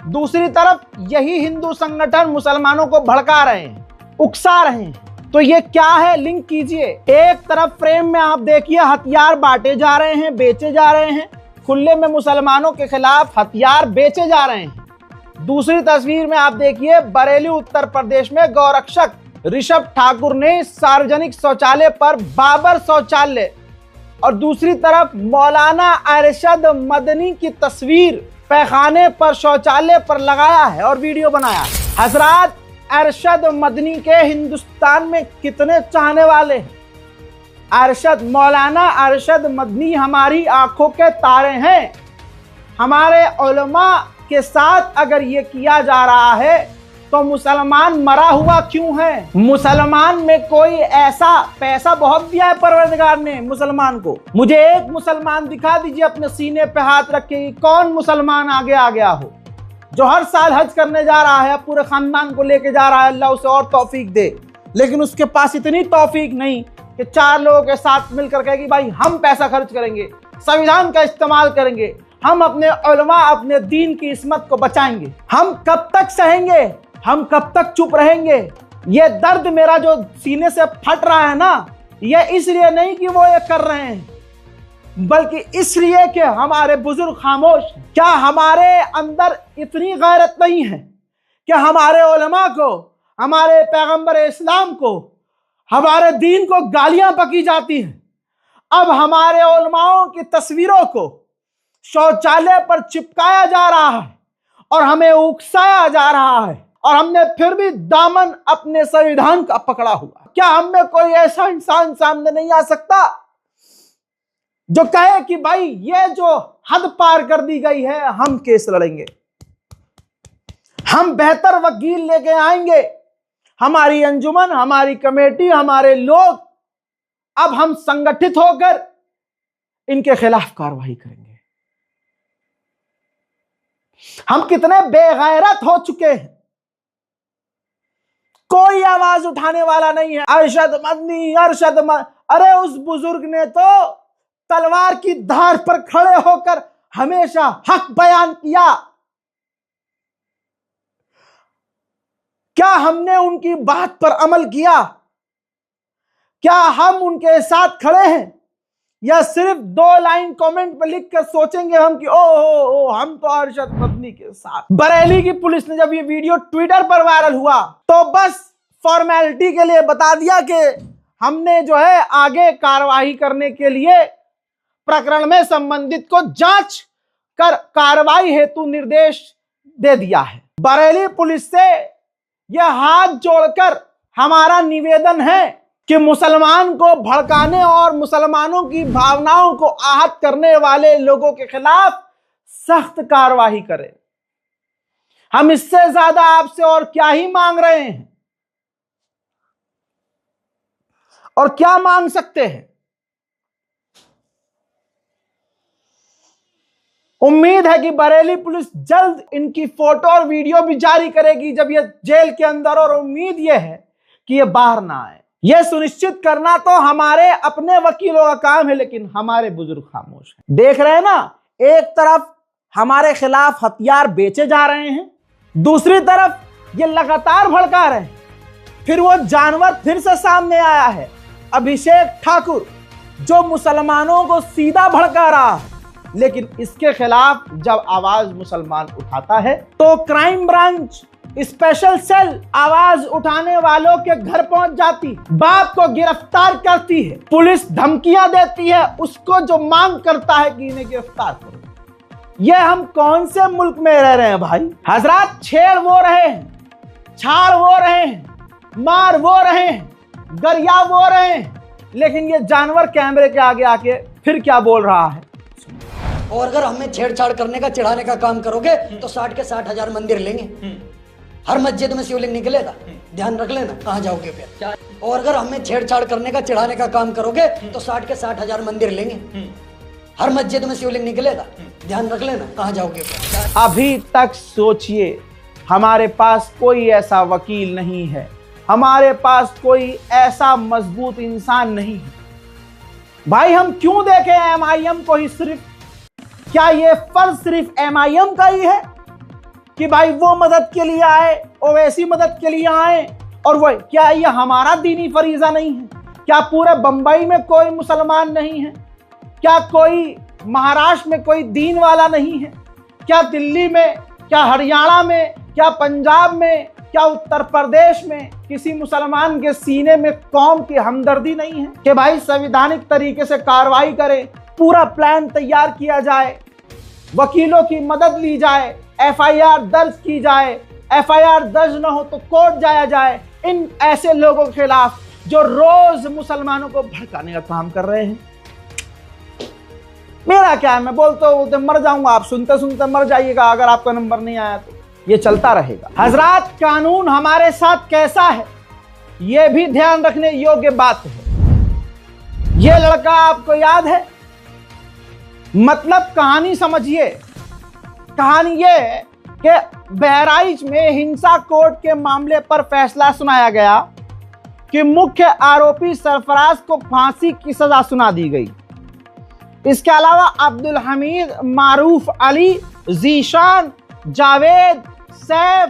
दूसरी तरफ यही हिंदू संगठन मुसलमानों को भड़का रहे हैं, उकसा रहे हैं। तो ये क्या है, लिंक कीजिए। एक तरफ फ्रेम में आप देखिए हथियार बांटे जा रहे हैं, बेचे जा रहे हैं, खुले में मुसलमानों के खिलाफ हथियार बेचे जा रहे हैं। दूसरी तस्वीर में आप देखिए बरेली उत्तर प्रदेश में गौरक्षक ऋषभ ठाकुर ने सार्वजनिक शौचालय पर बाबर शौचालय और दूसरी तरफ मौलाना अरशद मदनी की तस्वीर पैखाने पर, शौचालय पर लगाया है और वीडियो बनाया। हजरात, अरशद मदनी के हिंदुस्तान में कितने चाहने वाले हैं। अरशद, मौलाना अरशद मदनी हमारी आंखों के तारे हैं। हमारे उलमा के साथ अगर ये किया जा रहा है तो मुसलमान मरा हुआ क्यों है? मुसलमान में कोई ऐसा पैसा बहुत दिया है परवरदिगार ने मुसलमान को? मुझे एक मुसलमान दिखा दीजिए अपने सीने पे हाथ रख के, कौन मुसलमान आगे आ गया हो जो हर साल हज करने जा रहा है, पूरे खानदान को लेके जा रहा है, अल्लाह उसे और तौफीक दे। लेकिन उसके पास इतनी तौफीक नहीं कि 4 लोगों के साथ मिलकर कहे कि भाई हम पैसा खर्च करेंगे, संविधान का इस्तेमाल करेंगे, हम अपने उलमा, अपने दीन की इस्मत को बचाएंगे। हम कब तक सहेंगे? हम कब तक चुप रहेंगे? ये दर्द मेरा जो सीने से फट रहा है ना, ये इसलिए नहीं कि वो ये कर रहे हैं, बल्कि इसलिए कि हमारे बुजुर्ग खामोश हैं। क्या हमारे अंदर इतनी गैरत नहीं है कि हमारे उलमा को, हमारे पैगंबर इस्लाम को, हमारे दीन को गालियां बकी जाती हैं? अब हमारे उलमाओं की तस्वीरों को शौचालय पर चिपकाया जा रहा है और हमें उकसाया जा रहा है, और हमने फिर भी दामन अपने संविधान का पकड़ा हुआ। क्या हम में कोई ऐसा इंसान सामने नहीं आ सकता जो कहे कि भाई ये जो हद पार कर दी गई है, हम केस लड़ेंगे, हम बेहतर वकील लेके आएंगे, हमारी अंजुमन, हमारी कमेटी, हमारे लोग, अब हम संगठित होकर इनके खिलाफ कार्रवाई करेंगे। हम कितने बेगैरत हो चुके हैं, कोई आवाज उठाने वाला नहीं है। अरशद मदनी, अरे उस बुजुर्ग ने तो तलवार की धार पर खड़े होकर हमेशा हक बयान किया। क्या हमने उनकी बात पर अमल किया? क्या हम उनके साथ खड़े हैं, या सिर्फ 2 लाइन कमेंट पर लिखकर सोचेंगे हम कि ओ हम तो अरशद मदनी के साथ? बरेली की पुलिस ने जब ये वीडियो ट्विटर पर वायरल हुआ तो बस फॉर्मेलिटी के लिए बता दिया कि हमने जो है आगे कार्रवाई करने के लिए प्रकरण में संबंधित को जांच कर कार्रवाई हेतु निर्देश दे दिया है। बरेली पुलिस से यह हाथ जोड़कर हमारा निवेदन है कि मुसलमान को भड़काने और मुसलमानों की भावनाओं को आहत करने वाले लोगों के खिलाफ सख्त कार्रवाई करें। हम इससे ज्यादा आपसे और क्या ही मांग रहे हैं, और क्या मांग सकते हैं? उम्मीद है कि बरेली पुलिस जल्द इनकी फोटो और वीडियो भी जारी करेगी जब ये जेल के अंदर, और उम्मीद यह है कि ये बाहर ना आए। यह सुनिश्चित करना तो हमारे अपने वकीलों का काम है, लेकिन हमारे बुजुर्ग खामोश हैं। देख रहे हैं ना, एक तरफ हमारे खिलाफ हथियार बेचे जा रहे हैं, दूसरी तरफ ये लगातार भड़का रहे हैं। फिर वो जानवर फिर से सामने आया है, अभिषेक ठाकुर, जो मुसलमानों को सीधा भड़का रहा है, लेकिन इसके खिलाफ जब आवाज मुसलमान उठाता है तो क्राइम ब्रांच स्पेशल सेल आवाज उठाने वालों के घर पहुंच जाती, बाप को गिरफ्तार करती है, पुलिस धमकियां देती है उसको जो मांग करता है कि इन्हें गिरफ्तार करो। ये हम कौन से मुल्क में रह रहे हैं भाई? हजरात, छेड़ वो रहे हैं, छाड़ वो रहे हैं, मार वो रहे हैं, गरिया वो रहे हैं, लेकिन ये जानवर कैमरे के आगे आके फिर क्या बोल रहा है?
और अगर हमें छेड़छाड़ करने का, चिढ़ाने का काम करोगे तो 60 के 60 हजार मंदिर लेंगे। हर मस्जिद में शिवलिंग निकलेगा, ध्यान रख लेना कहाँ जाओगे फिर। और अगर हमें छेड़छाड़ करने का, चिढ़ाने का काम करोगे तो 60 के 60 हजार मंदिर लेंगे। हर मस्जिद में शिवलिंग निकलेगा, ध्यान रख लेना कहाँ जाओगे फिर।
अभी तक सोचिए, हमारे पास कोई ऐसा वकील नहीं है, हमारे पास कोई ऐसा मजबूत इंसान नहीं है। भाई हम क्यों देखें MIM को ही सिर्फ? क्या ये फर्ज सिर्फ MIM का ही है कि भाई वो मदद के लिए आए, ओवैसी मदद के लिए आए, और वो क्या ये हमारा दीनी फरीजा नहीं है? क्या पूरे बंबई में कोई मुसलमान नहीं है? क्या कोई महाराष्ट्र में कोई दीन वाला नहीं है? क्या दिल्ली में, क्या हरियाणा में, क्या पंजाब में, क्या उत्तर प्रदेश में किसी मुसलमान के सीने में कौम की हमदर्दी नहीं है कि भाई संवैधानिक तरीके से कार्रवाई करें, पूरा प्लान तैयार किया जाए, वकीलों की मदद ली जाए, एफआईआर दर्ज की जाए, एफआईआर दर्ज न हो तो कोर्ट जाया जाए इन ऐसे लोगों के खिलाफ जो रोज मुसलमानों को भड़काने का काम कर रहे हैं। मेरा क्या है, मैं बोलते मर जाऊंगा, आप सुनते सुनते मर जाइएगा अगर आपका नंबर नहीं आया तो। ये चलता रहेगा। हजरात, कानून हमारे साथ कैसा है ये भी ध्यान रखने योग्य बात है। ये लड़का आपको याद है, मतलब कहानी समझिए। कहानी ये है कि बहराइच में हिंसा कोर्ट के मामले पर फैसला सुनाया गया कि मुख्य आरोपी सरफराज को फांसी की सजा सुना दी गई। इसके अलावा अब्दुल हमीद, मारूफ अली, जीशान, जावेद, सैफ,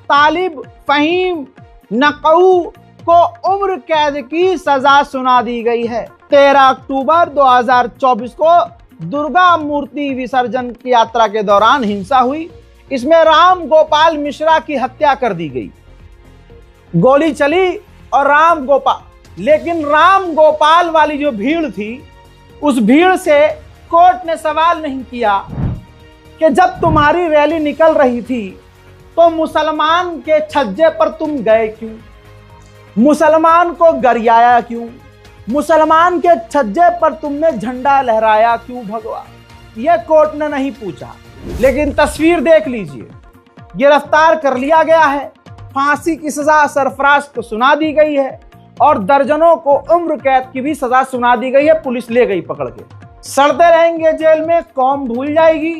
तालिब, फहीम, नकऊ को उम्र कैद की सजा सुना दी गई है। 13 अक्टूबर 2024 को दुर्गा मूर्ति विसर्जन की यात्रा के दौरान हिंसा हुई। इसमें राम गोपाल मिश्रा की हत्या कर दी गई। गोली चली और राम गोपाल, लेकिन राम गोपाल वाली जो भीड़ थी उस भीड़ से कोर्ट ने सवाल नहीं किया कि जब तुम्हारी रैली निकल रही थी तो मुसलमान के छज्जे पर तुम गए क्यों, मुसलमान को गरियाया क्यों, मुसलमान के छज्जे पर तुमने झंडा लहराया क्यों भगवान। यह कोर्ट ने नहीं पूछा। लेकिन तस्वीर देख लीजिए, गिरफ्तार कर लिया गया है, फांसी की सजा सरफराज को सुना दी गई है और दर्जनों को उम्र कैद की भी सजा सुना दी गई है। पुलिस ले गई पकड़ के। सड़ते रहेंगे जेल में, कौम भूल जाएगी।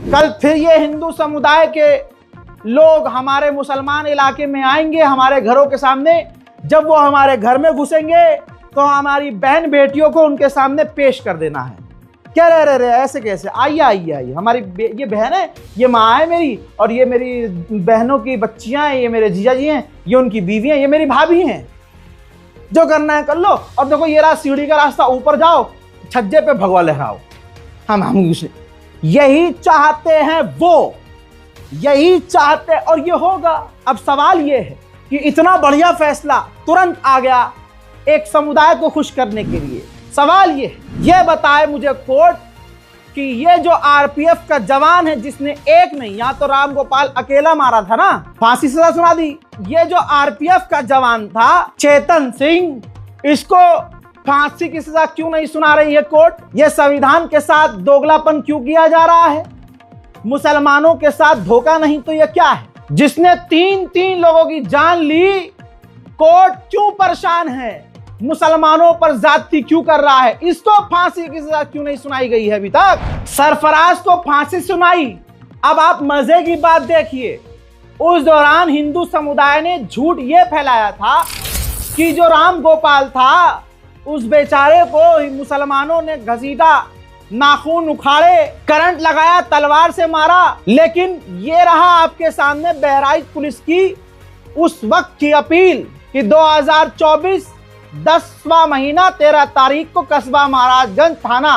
कल फिर ये हिंदू समुदाय के लोग हमारे मुसलमान इलाके में आएंगे, हमारे घरों के सामने। जब वो हमारे घर में घुसेंगे तो हमारी बहन बेटियों को उनके सामने पेश कर देना है। क्या रह रहे ऐसे कैसे, आइए आइए आइए, हमारी ये बहन है, ये माँ है मेरी, और ये मेरी बहनों की बच्चियां हैं, ये मेरे जीजा जी हैं, ये उनकी बीवी हैं, ये मेरी भाभी हैं। जो करना है कर लो। और देखो ये रहा सीढ़ी का रास्ता, ऊपर जाओ, छज्जे पे भगवा लहराओ। हम यही चाहते हैं, वो यही चाहते, और ये होगा। अब सवाल ये है कि इतना बढ़िया फैसला तुरंत आ गया एक समुदाय को खुश करने के लिए। सवाल ये बताए मुझे कोर्ट कि ये जो आरपीएफ का जवान है जिसने एक नहीं, यहाँ तो राम गोपाल अकेला मारा था ना, फांसी सजा सुना दी। ये जो आरपीएफ का जवान था चेतन सिंह, इसको फांसी की सजा क्यों नहीं सुना रही है कोर्ट? ये संविधान के साथ दोगलापन क्यों किया जा रहा है? मुसलमानों के साथ धोखा नहीं तो ये क्या है? जिसने तीन लोगों की जान ली, कोर्ट क्यों परेशान है? मुसलमानों पर ज्यादती क्यों कर रहा है? इसको फांसी की सजा क्यों नहीं सुनाई गई है अभी तक? सरफराज को फांसी सुनाई। अब आप मजे की बात देखिए, उस दौरान हिंदू समुदाय ने झूठ ये फैलाया था कि जो राम गोपाल था उस बेचारे को मुसलमानों ने घसीटा, नाखून उखाड़े, करंट लगाया, तलवार से मारा। लेकिन ये रहा आपके सामने बहराइच पुलिस की उस वक्त की अपील कि 2024 10वां महीना 13 तारीख को कस्बा महाराजगंज थाना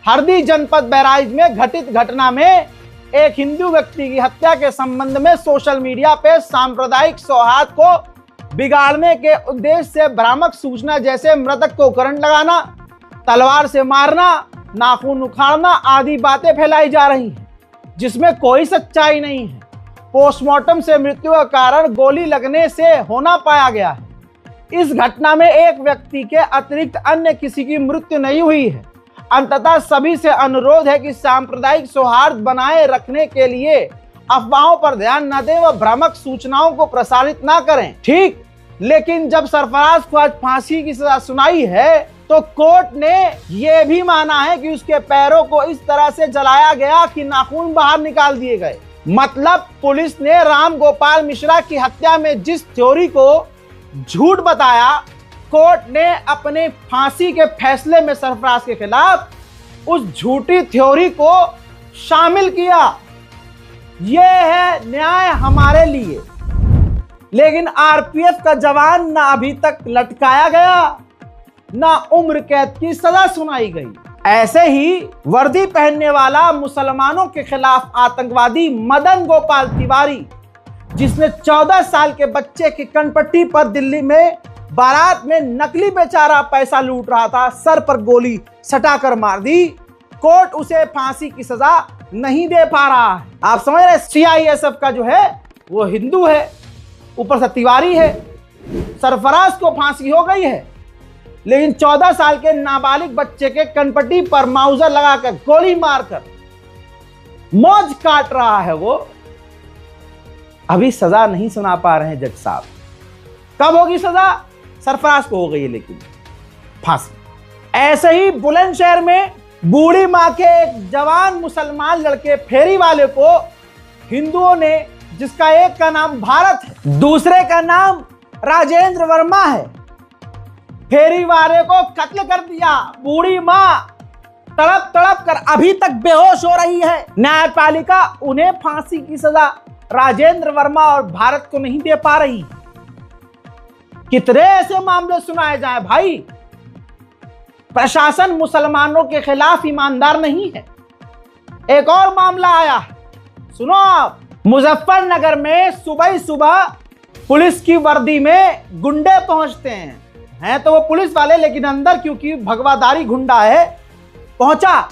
हरदी जनपद बहराइच में घटित घटना में एक हिंदू व्यक्ति की हत्या के संबंध में सोशल मीडिया पे सांप्रदायिक सौहार्द को बिगाड़ने के उद्देश्य से भ्रामक सूचना जैसे मृतक को करंट लगाना, तलवार से मारना, नाखून उखाड़ना आदि बातें फैलाई जा रही हैं, जिसमें कोई सच्चाई नहीं है। पोस्टमार्टम से मृत्यु का कारण गोली लगने से होना पाया गया है। इस घटना में एक व्यक्ति के अतिरिक्त अन्य किसी की मृत्यु नहीं हुई है। अंततः सभी से अनुरोध है कि सांप्रदायिक सौहार्द बनाए रखने के लिए अफवाहों पर ध्यान न दें व भ्रामक सूचनाओं को प्रसारित न करें। ठीक, लेकिन जब सरफराज को आज फांसी की सजा सुनाई है तो कोर्ट ने यह भी माना है कि उसके पैरों को इस तरह से जलाया गया कि नाखून बाहर निकाल दिए गए। मतलब पुलिस ने राम गोपाल मिश्रा की हत्या में जिस थ्योरी को झूठ बताया, कोर्ट ने अपने फांसी के फैसले में सरफराज के खिलाफ उस झूठी थ्योरी को शामिल किया। यह है न्याय हमारे लिए। लेकिन आरपीएफ का जवान ना अभी तक लटकाया गया, ना उम्र कैद की सजा सुनाई गई। ऐसे ही वर्दी पहनने वाला मुसलमानों के खिलाफ आतंकवादी मदन गोपाल तिवारी, जिसने 14 साल के बच्चे की कनपट्टी पर दिल्ली में बारात में नकली बेचारा पैसा लूट रहा था, सर पर गोली सटाकर मार दी। कोर्ट उसे फांसी की सजा नहीं दे पा रहा है। आप समझ रहे, सीआईएसएफ का जो है वो हिंदू है, ऊपर से तिवारी है। सरफराज को फांसी हो गई है, लेकिन 14 साल के नाबालिग बच्चे के कनपट्टी पर माउजर लगाकर गोली मारकर मौज काट रहा है वो। अभी सजा नहीं सुना पा रहे हैं जज साहब। कब होगी सजा? सरफराज को हो गई है लेकिन फांसी। ऐसे ही बुलंदशहर में बूढ़ी मां के एक जवान मुसलमान लड़के फेरी वाले को हिंदुओं ने, जिसका एक का नाम भारत है, दूसरे का नाम राजेंद्र वर्मा है, फेरी वाले को कत्ल कर दिया। बूढ़ी मां तड़प तड़प कर अभी तक बेहोश हो रही है। न्यायपालिका उन्हें फांसी की सजा राजेंद्र वर्मा और भारत को नहीं दे पा रही। कितने ऐसे मामले सुनाए जाए भाई? प्रशासन मुसलमानों के खिलाफ ईमानदार नहीं है। एक और मामला आया है, सुनो आप। मुजफ्फरनगर में सुबह सुबह पुलिस की वर्दी में गुंडे पहुंचते हैं तो वो पुलिस वाले, लेकिन अंदर क्योंकि भगवादारी गुंडा है, पहुंचा,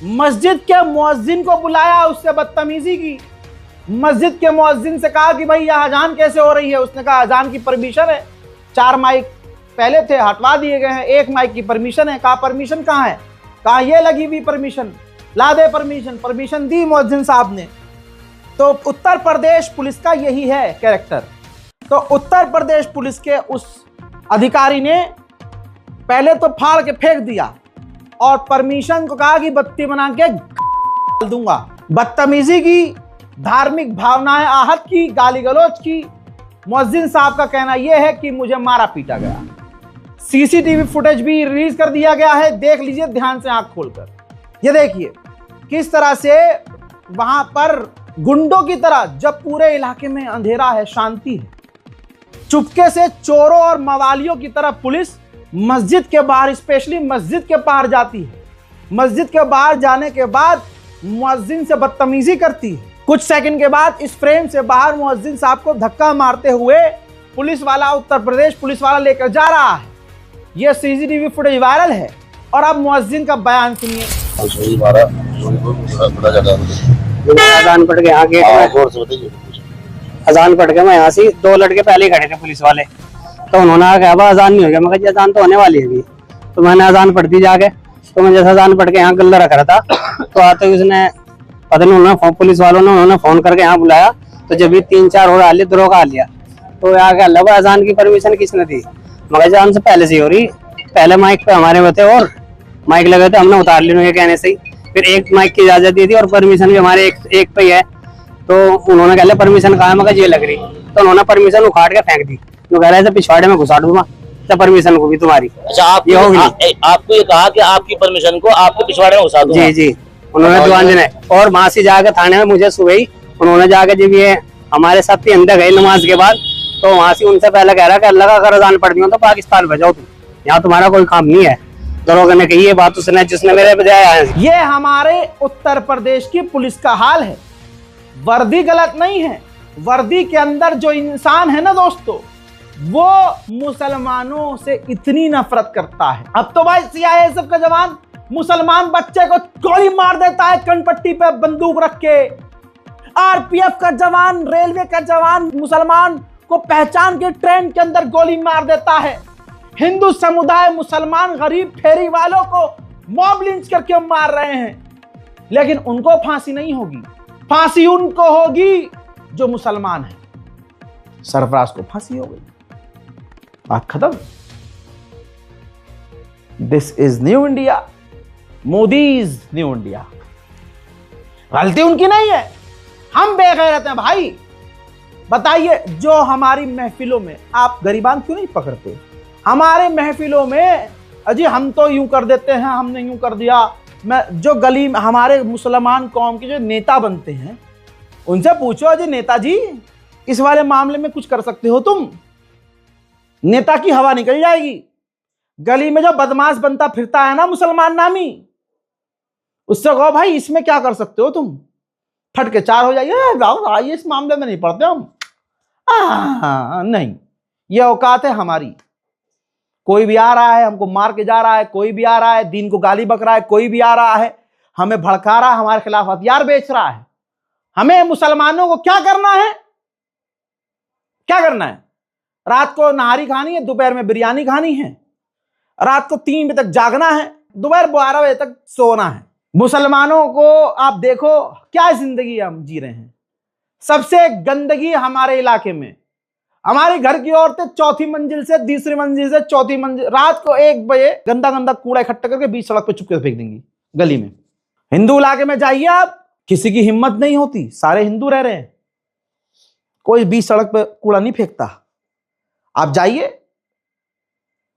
मस्जिद के मुअज्जिन को बुलाया, उससे बदतमीजी की। मस्जिद के मुअज्जिन से कहा कि भाई यह अजान कैसे हो रही है? उसने कहा अजान की परमिशन है, 4 माइक पहले थे हटवा दिए गए हैं, 1 माइक की परमिशन है। कहा परमिशन कहाँ है? कहा ये लगी हुई परमिशन, ला दे परमिशन। परमिशन दी मुअज्जिन साहब ने। तो उत्तर प्रदेश पुलिस का यही है कैरेक्टर। तो उत्तर प्रदेश पुलिस के उस अधिकारी ने पहले तो फाड़ के फेंक दिया और परमिशन को कहा कि बत्ती बना के दूंगा। बदतमीजी की, धार्मिक भावनाएं आहत की, गाली गलौज की। मुअज्जिन साहब का कहना यह है कि मुझे मारा पीटा गया। सीसीटीवी फुटेज भी रिलीज कर दिया गया है, देख लीजिए ध्यान से आंख खोलकर। ये देखिए किस तरह से वहां पर गुंडों की तरह, जब पूरे इलाके में अंधेरा है, शांति है, चुपके से चोरों और मवालियों की तरह पुलिस मस्जिद के बाहर, स्पेशली मस्जिद के बाहर जाती है। मस्जिद के बाहर जाने के बाद मुअज्जिन से बदतमीजी करती है। कुछ सेकंड के बाद इस फ्रेम से बाहर मुअज्जिन साहब को धक्का मारते हुए पुलिस वाला, उत्तर प्रदेश पुलिस वाला लेकर जा रहा है। यह सीसीटीवी फुटेज वायरल है और अब मुअज्जिन का बयान सुनिए।
अजान पढ़ के यहाँ गेट में, अजान पढ़ के मैं यहाँ से 2 लड़के पहले ही खड़े थे पुलिस वाले, तो उन्होंने कहा अजान नहीं हो गया। मैं कहा अजान तो होने वाली है अभी। तो मैंने अजान पढ़ दी जाके। तो मैं जैसे अजान पढ़ के यहाँ गल्ला रख रहा था, तो आते ही उसने पता नहीं, उन्होंने पुलिस वालों ने उन्होंने फोन करके यहाँ बुलाया। तो जब भी 3-4 और आलिया दरोगा आ लिया, तो यहाँ के अल्लाह अजान की परमिशन किसने दी? मगर अजान से पहले से ही हो रही। पहले माइक पे हमारे होते और माइक लगे थे, हमने उतार ली उनके कहने से ही। फिर 1 माइक की इजाजत दी थी और परमिशन भी हमारे एक पे ही है। तो उन्होंने कहा परमिशन कहा? मगर ये लग रही। तो उन्होंने परमिशन उखाड़ के फेंक दी। तो कह रहे थे पिछवाड़े में घुसा दूंगा तो परमिशन को भी तुम्हारी।
अच्छा, आपको ये कहा कि आपकी परमिशन को आपके पिछवाड़े में घुसा दूंगा?
जी जी, उन्होंने दुआन ने। और वहां से जाकर थाने में मुझे सुबह ही उन्होंने जाकर, जब ये हमारे साथ अंदर गए नमाज के बाद, तो वहां से उनसे पहले कह रहा कि अल्लाह का अगर अजान पढ़ दियो तो पाकिस्तान भेजाओ, तुम यहाँ तुम्हारा कोई काम नहीं है। दरोगा ने कही ये बात उसने, जिसने मेरे बजाय आया।
ये हमारे उत्तर प्रदेश की पुलिस का हाल है। वर्दी गलत नहीं है, वर्दी के अंदर जो इंसान है ना दोस्तों, वो मुसलमानों से इतनी नफरत करता है। अब तो भाई सीआईएसएफ का जवान मुसलमान बच्चे को गोली मार देता है कनपट्टी पे बंदूक रख के। आरपीएफ का जवान, रेलवे का जवान मुसलमान को पहचान के ट्रेन के अंदर गोली मार देता है। हिंदू समुदाय मुसलमान गरीब फेरी वालों को मॉब लिंच करके मार रहे हैं, लेकिन उनको फांसी नहीं होगी। फांसी उनको होगी जो मुसलमान है। सरफराज को फांसी हो गई, बात खत्म। This is new India, Modi is new India. गलती उनकी नहीं है, हम बेगैरत हैं भाई। बताइए, जो हमारी महफिलों में आप गरीबान क्यों नहीं पकड़ते? हमारे महफिलों में अजी हम तो यूं कर देते हैं, हमने यूं कर दिया। मैं जो गली में हमारे मुसलमान कौम के जो नेता बनते हैं, उनसे पूछो अजी नेताजी इस वाले मामले में कुछ कर सकते हो तुम? नेता की हवा निकल जाएगी। गली में जो बदमाश बनता फिरता है ना मुसलमान नामी, उससे कहो भाई इसमें क्या कर सकते हो तुम? फट के 4 हो जाइए, इस मामले में नहीं पड़ते हम। नहीं, ये औकात है हमारी। कोई भी आ रहा है हमको मार के जा रहा है, कोई भी आ रहा है दीन को गाली बक रहा है, कोई भी आ रहा है हमें भड़का रहा है, हमारे खिलाफ हथियार बेच रहा है। हमें मुसलमानों को क्या करना है? क्या करना है? रात को नहारी खानी है, दोपहर में बिरयानी खानी है, रात को 3 बजे तक जागना है, दोपहर 12 बजे तक सोना है। मुसलमानों को आप देखो क्या जिंदगी हम जी रहे हैं। सबसे गंदगी हमारे इलाके में, हमारे घर की औरतें चौथी मंजिल से, तीसरी मंजिल से चौथी मंजिल, रात को 1 बजे गंदा गंदा कूड़ा इकट्ठा करके बीच सड़क पे चुपके से फेंक देंगी गली में। हिंदू इलाके में जाइए आप, किसी की हिम्मत नहीं होती, सारे हिंदू रह रहे हैं, कोई बीच सड़क पे कूड़ा नहीं फेंकता। आप जाइए,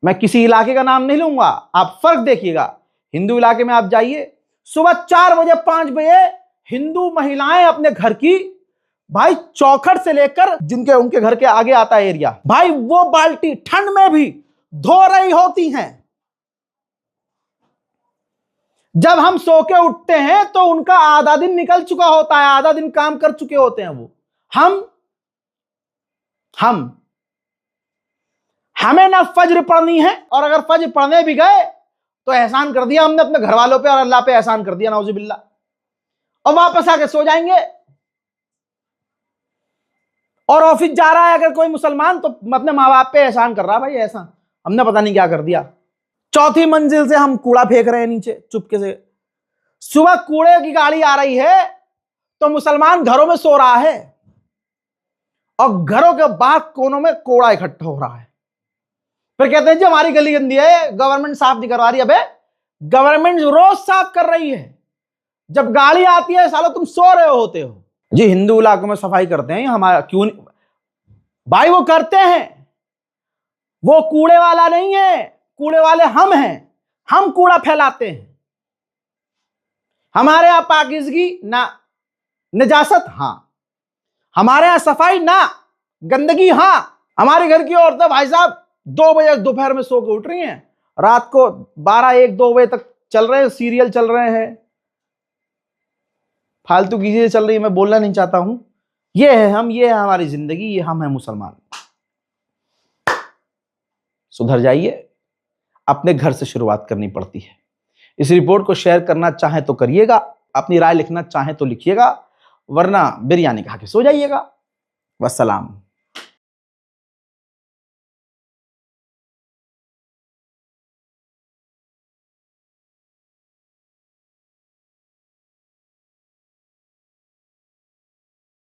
मैं किसी इलाके का नाम नहीं लूंगा, आप फर्क देखिएगा। हिंदू इलाके में आप जाइए, सुबह 4 बजे 5 बजे हिंदू महिलाएं अपने घर की, भाई चौखट से लेकर जिनके उनके घर के आगे आता है एरिया, भाई वो बाल्टी ठंड में भी धो रही होती हैं। जब हम सो के उठते हैं तो उनका आधा दिन निकल चुका होता है, आधा दिन काम कर चुके होते हैं वो। हमें ना फज्र पढ़नी है, और अगर फज्र पढ़ने भी गए तो एहसान कर दिया हमने अपने घर वालों पे और अल्लाह पे एहसान कर दिया, नाउजुबिल्लाह, और वापस आके सो जाएंगे। और ऑफिस जा रहा है अगर कोई मुसलमान तो अपने माँ बाप पे एहसान कर रहा है, भाई ऐसा हमने पता नहीं क्या कर दिया। चौथी मंजिल से हम कूड़ा फेंक रहे हैं नीचे चुपके से। सुबह कूड़े की गाड़ी आ रही है तो मुसलमान घरों में सो रहा है और घरों के बाहर कोनों में कूड़ा इकट्ठा हो रहा है। फिर कहते हैं जी हमारी गली गंदी है, गवर्नमेंट साफ नहीं करवा रही। अबे गवर्नमेंट रोज साफ कर रही है, जब गाड़ी आती है सालो तुम सो रहे होते हो। जी हिंदू इलाकों में सफाई करते हैं हमारा, क्यों नहीं भाई? वो करते हैं, वो कूड़े वाला नहीं है, कूड़े वाले हम हैं, हम कूड़ा फैलाते हैं। हमारे यहां पाकीज़गी ना, नजासत हां, हमारे यहां सफाई ना, गंदगी हां। हमारे घर की औरतें भाई साहब 2 बजे दोपहर में सो के उठ रही हैं, रात को 12, 1, 2 बजे तक चल रहे हैं, सीरियल चल रहे हैं, फालतू की चीजें चल रही है। मैं बोलना नहीं चाहता हूं। ये है हम, ये है हमारी जिंदगी, ये हम है मुसलमान। सुधर जाइए, अपने घर से शुरुआत करनी पड़ती है। इस रिपोर्ट को शेयर करना चाहे तो करिएगा, अपनी राय लिखना चाहे तो लिखिएगा, वरना बिरयानी खा के सो जाइएगा। वस्सलाम।